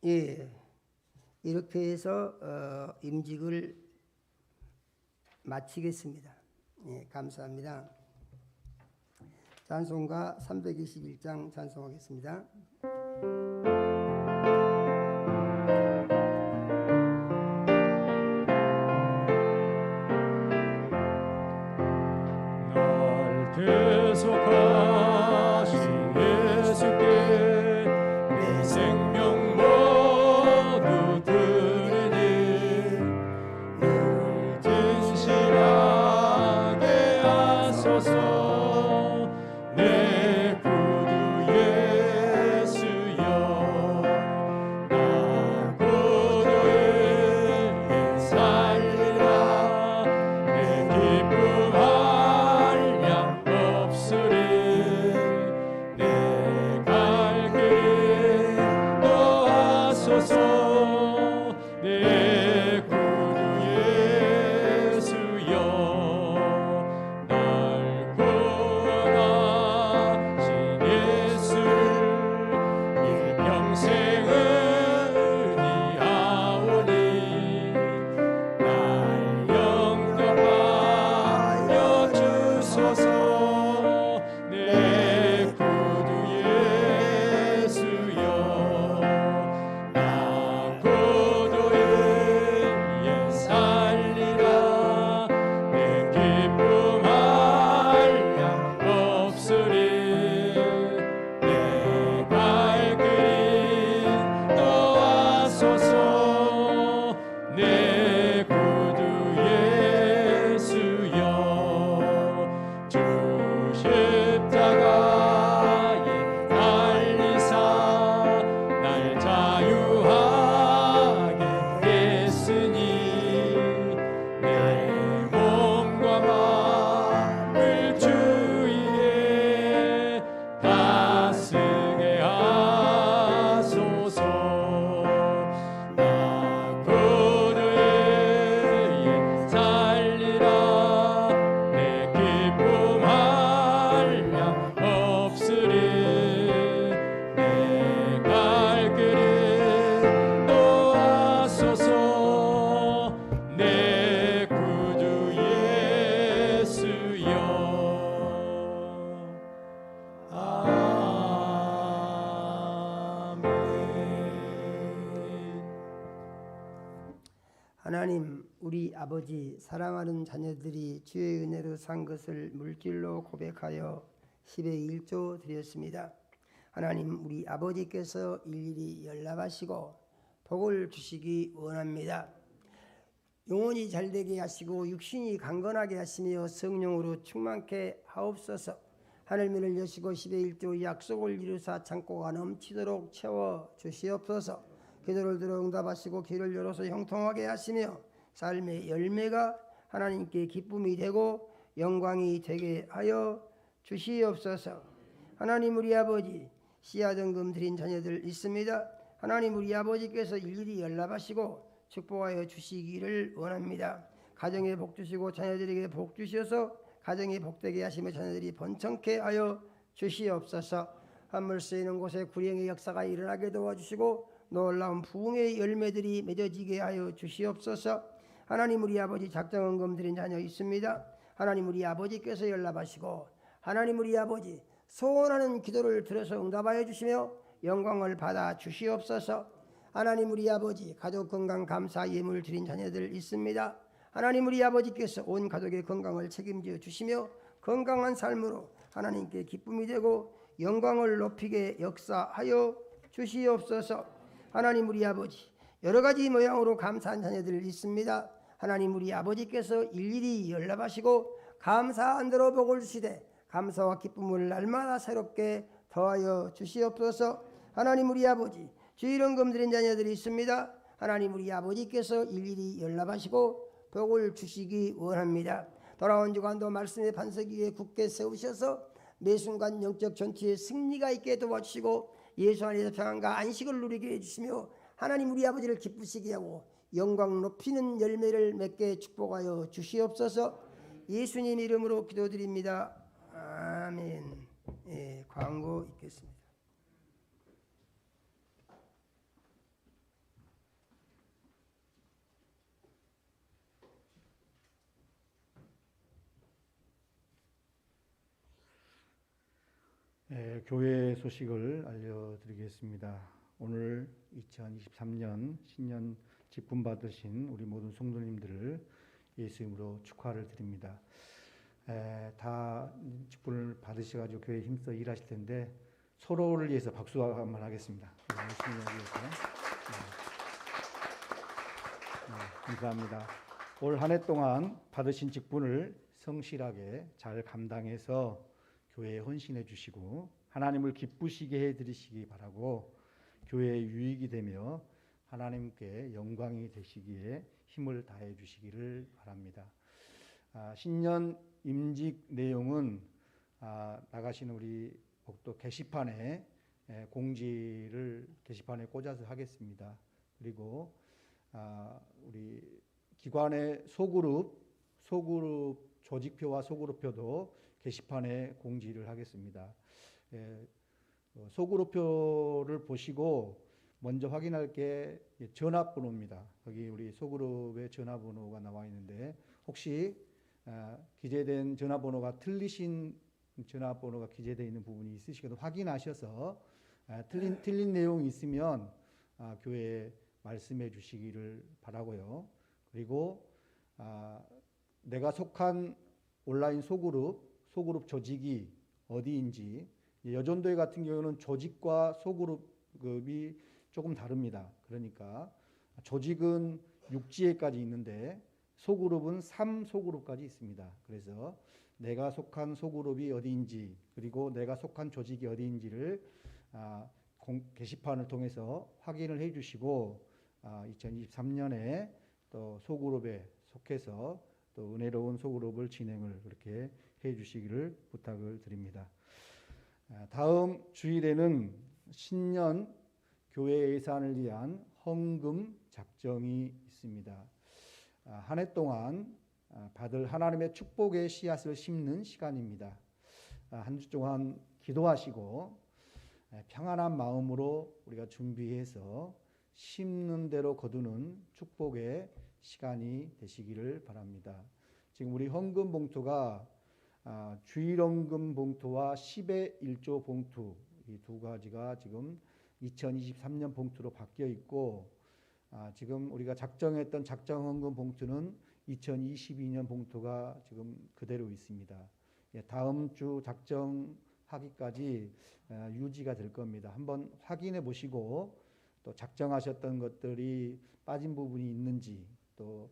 예, 이렇게 해서 임직을 마치겠습니다. 예, 감사합니다. 찬송가 321장 찬송하겠습니다. 계속하신 예수께 내 생명 모두 드리니 늘 진실하게 하소서. 내 구주 예수여 하나님 우리 아버지 사랑하는 자녀들이 주의 은혜로 산 것을 물질로 고백하여 10의 1조 드렸습니다. 하나님 우리 아버지께서 일일이 연락하시고 복을 주시기 원합니다. 영혼이 잘되게 하시고 육신이 강건하게 하시며 성령으로 충만케 하옵소서. 하늘문을 여시고 10의 1조 약속을 이루사 창고가 넘치도록 채워 주시옵소서. 기도를 들어 응답하시고 길을 열어서 형통하게 하시며 삶의 열매가 하나님께 기쁨이 되고 영광이 되게 하여 주시옵소서. 하나님 우리 아버지 씨앗은금 드린 자녀들 있습니다. 하나님 우리 아버지께서 일일이 연락하시고 축복하여 주시기를 원합니다. 가정에 복 주시고 자녀들에게 복 주셔서 가정이 복되게 하시며 자녀들이 번창케 하여 주시옵소서. 한물 쓰이는 곳에 구령의 역사가 일어나게 도와주시고 놀라운 부흥의 열매들이 맺어지게 하여 주시옵소서. 하나님 우리 아버지 작정헌금 드린 자녀 있습니다. 하나님 우리 아버지께서 연락하시고 하나님 우리 아버지 소원하는 기도를 들어서 응답하여 주시며 영광을 받아 주시옵소서. 하나님 우리 아버지 가족 건강 감사 예물 드린 자녀들 있습니다. 하나님 우리 아버지께서 온 가족의 건강을 책임져 주시며 건강한 삶으로 하나님께 기쁨이 되고 영광을 높이게 역사하여 주시옵소서. 하나님 우리 아버지 여러 가지 모양으로 감사한 자녀들 있습니다. 하나님 우리 아버지께서 일일이 연락하시고 감사한 대로 복을 주시되 감사와 기쁨을 날마다 새롭게 더하여 주시옵소서. 하나님 우리 아버지 주일헌금 드린 자녀들이 있습니다. 하나님 우리 아버지께서 일일이 연락하시고 복을 주시기 원합니다. 돌아온 주간도 말씀의 반석 위에 굳게 세우셔서 매 순간 영적 전투에 승리가 있게 도와주시고 예수 안에서 평안과 안식을 누리게 해주시며 하나님 우리 아버지를 기쁘시게 하고 영광 높이는 열매를 맺게 축복하여 주시옵소서. 예수님 이름으로 기도드립니다. 아멘. 광고 있겠습니다. 교회 소식을 알려드리겠습니다. 오늘 2023년 신년 직분 받으신 우리 모든 성도님들을 예수 이름으로 축하를 드립니다. 다 직분을 받으셔가지고 교회에 힘써 일하실 텐데 서로를 위해서 박수 한번 하겠습니다. 열심히 하기 위해서. 감사합니다. 올 한 해 동안 받으신 직분을 성실하게 잘 감당해서 교회에 헌신해 주시고 하나님을 기쁘시게 해드리시기 바라고 교회에 유익이 되며 하나님께 영광이 되시기에 힘을 다해 주시기를 바랍니다. 신년 임직 내용은 나가시는 우리 복도 게시판에 공지를 게시판에 꽂아서 하겠습니다. 그리고 우리 기관의 소그룹 조직표와 소그룹표도 게시판에 공지를 하겠습니다. 소그룹표를 보시고 먼저 확인할 게 전화번호입니다. 여기 우리 소그룹의 전화번호가 나와 있는데 혹시 기재된 전화번호가 틀리신 전화번호가 기재되어 있는 부분이 있으시거든 확인하셔서 틀린 내용이 있으면 교회에 말씀해 주시기를 바라고요. 그리고 내가 속한 온라인 소그룹 조직이 어디인지 여전도회 같은 경우는 조직과 소그룹이 조금 다릅니다. 그러니까 조직은 6지회까지 있는데 소그룹은 3소그룹까지 있습니다. 그래서 내가 속한 소그룹이 어디인지 그리고 내가 속한 조직이 어디인지를 게시판을 통해서 확인을 해 주시고 2023년에 또 소그룹에 속해서 또 은혜로운 소그룹을 진행을 그렇게 해 주시기를 부탁을 드립니다. 다음 주일에는 신년 교회 예산을 위한 헌금 작정이 있습니다. 한 해 동안 받을 하나님의 축복의 씨앗을 심는 시간입니다. 한 주 동안 기도하시고 평안한 마음으로 우리가 준비해서 심는 대로 거두는 축복의 시간이 되시기를 바랍니다. 지금 우리 헌금 봉투가 주일 헌금 봉투와 10의 1조 봉투 이 두 가지가 지금 2023년 봉투로 바뀌어 있고 지금 우리가 작정했던 작정 헌금 봉투는 2022년 봉투가 지금 그대로 있습니다. 다음 주 작정하기까지 유지가 될 겁니다. 한번 확인해 보시고 또 작정하셨던 것들이 빠진 부분이 있는지 또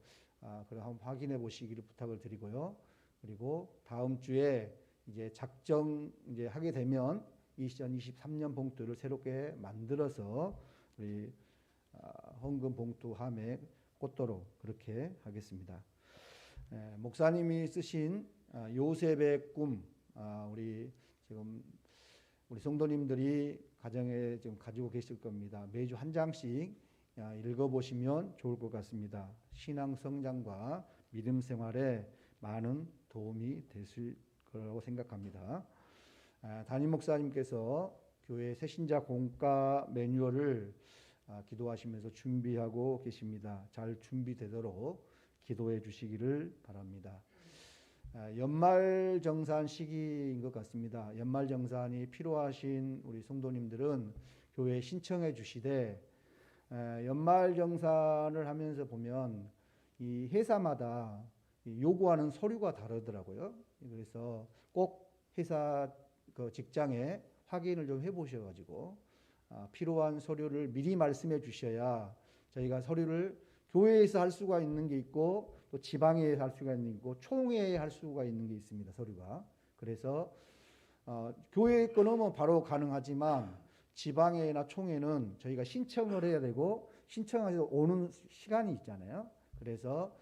그걸 한번 확인해 보시기를 부탁을 드리고요. 그리고 다음 주에 이제 작정 이제 하게 되면 2023년 봉투를 새롭게 만들어서 우리 헌금 봉투함에 꽂도록 그렇게 하겠습니다. 목사님이 쓰신 요셉의 꿈, 우리 지금 우리 성도님들이 가정에 지금 가지고 계실 겁니다. 매주 한 장씩 읽어보시면 좋을 것 같습니다. 신앙 성장과 믿음 생활에 많은 도움이 되실 거라고 생각합니다. 담임 목사님께서 교회 새신자 공과 매뉴얼을 기도하시면서 준비하고 계십니다. 잘 준비되도록 기도해 주시기를 바랍니다. 연말정산 시기인 것 같습니다. 연말정산이 필요하신 우리 성도님들은 교회에 신청해 주시되 연말정산을 하면서 보면 이 회사마다 요구하는 서류가 다르더라고요. 그래서 꼭 회사 그 직장에 확인을 좀 해보셔가지고 필요한 서류를 미리 말씀해 주셔야 저희가 서류를 교회에서 할 수가 있는 게 있고 또 지방에 할 수가 있는 게 있고 총회에 할 수가 있는 게 있습니다. 서류가. 그래서 교회에 끊으면 바로 가능하지만 지방회나 총회는 저희가 신청을 해야 되고 신청해서 오는 시간이 있잖아요. 그래서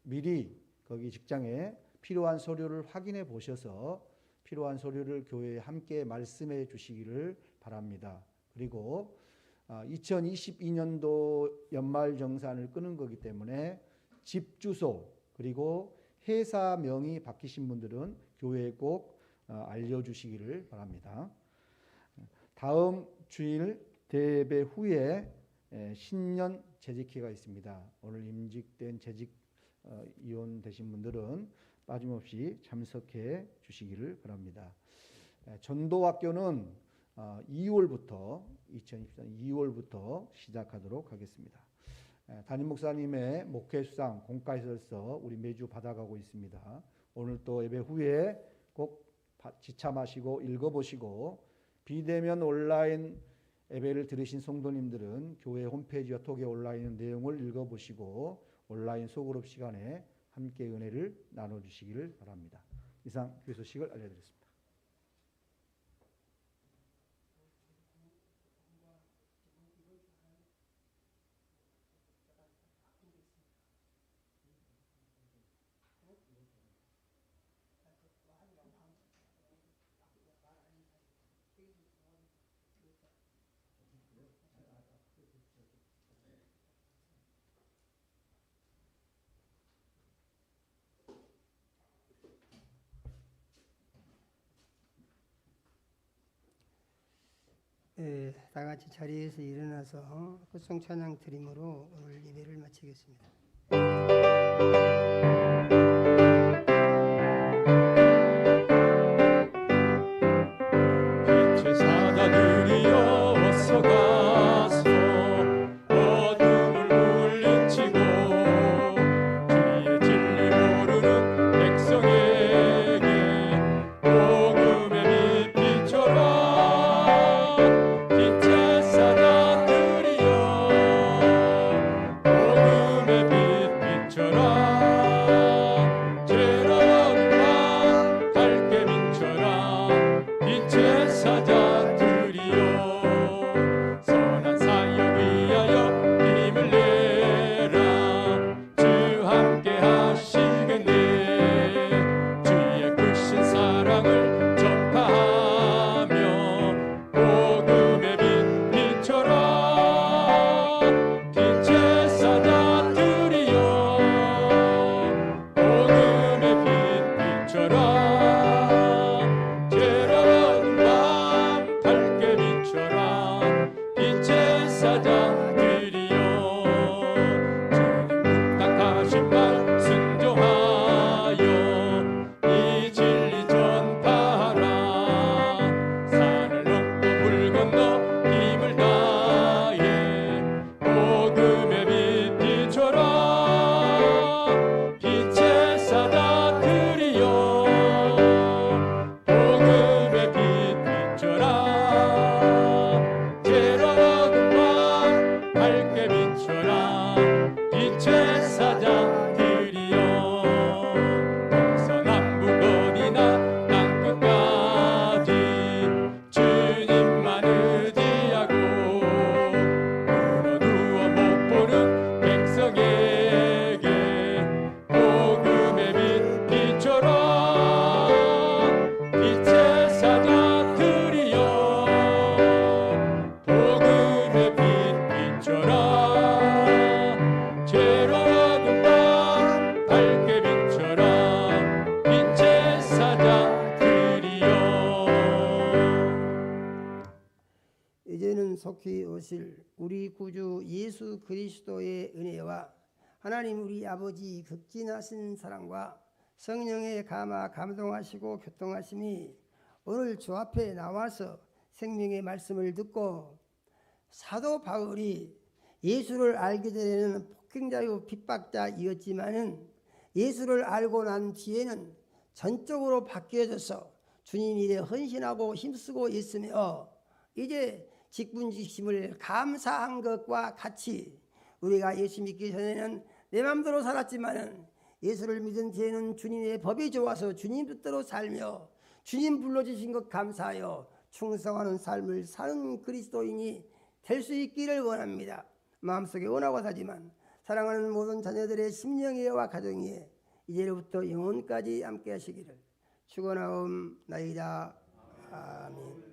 미리 거기 직장에 필요한 서류를 확인해 보셔서 필요한 서류를 교회에 함께 말씀해 주시기를 바랍니다. 그리고 2022년도 연말정산을 끄는 거기 때문에 집 주소 그리고 회사명이 바뀌신 분들은 교회에 꼭 알려주시기를 바랍니다. 다음 주일 대예배 후에 신년 재직회가 있습니다. 오늘 임직된 재직위원 되신 분들은 빠짐없이 참석해 주시기를 바랍니다. 전도학교는 2024년 2월부터 시작하도록 하겠습니다. 담임 목사님의 목회 수상 공과시설서 우리 매주 받아가고 있습니다. 오늘 또 예배 후에 꼭 지참하시고 읽어보시고 비대면 온라인 예배를 들으신 성도님들은 교회 홈페이지와 톡에 온라인 내용을 읽어보시고 온라인 소그룹 시간에 함께 은혜를 나눠주시기를 바랍니다. 이상 교회 소식을 알려드렸습니다. 다 같이 자리에서 일어나서 굿송 찬양 드림으로 오늘 예배를 마치겠습니다. 빛의 사자들이여 어서 가서 어둠을 물리치고 주의 진리 모르는 백성에게 복음의 빛 비춰라. 빛의 사자들이여 복음의 빛 비춰라. 이제는 속히 오실 우리 구주 예수 그리스도의 은혜와 하나님 우리 아버지 극진하신 사랑과 성령의 감동하시고 교통하심이 오늘 주 앞에 나와서 생명의 말씀을 듣고 사도 바울이 예수를 알기 전에는 폭행자요 핍박자이었지만은 예수를 알고 난 뒤에는 전적으로 바뀌어져서 주님 일에 헌신하고 힘쓰고 있으며 이제 직분직심을 감사한 것과 같이 우리가 예수 믿기 전에는 내 마음대로 살았지만은 예수를 믿은 뒤에는 주님의 법이 좋아서 주님 뜻대로 살며 주님 불러주신 것 감사하여 충성하는 삶을 사는 그리스도인이 될 수 있기를 원합니다. 마음속에 원하고 사지만 사랑하는 모든 자녀들의 심령이와 가정이 이제부터 영원까지 함께 하시기를 축원하옵나이다. 아멘.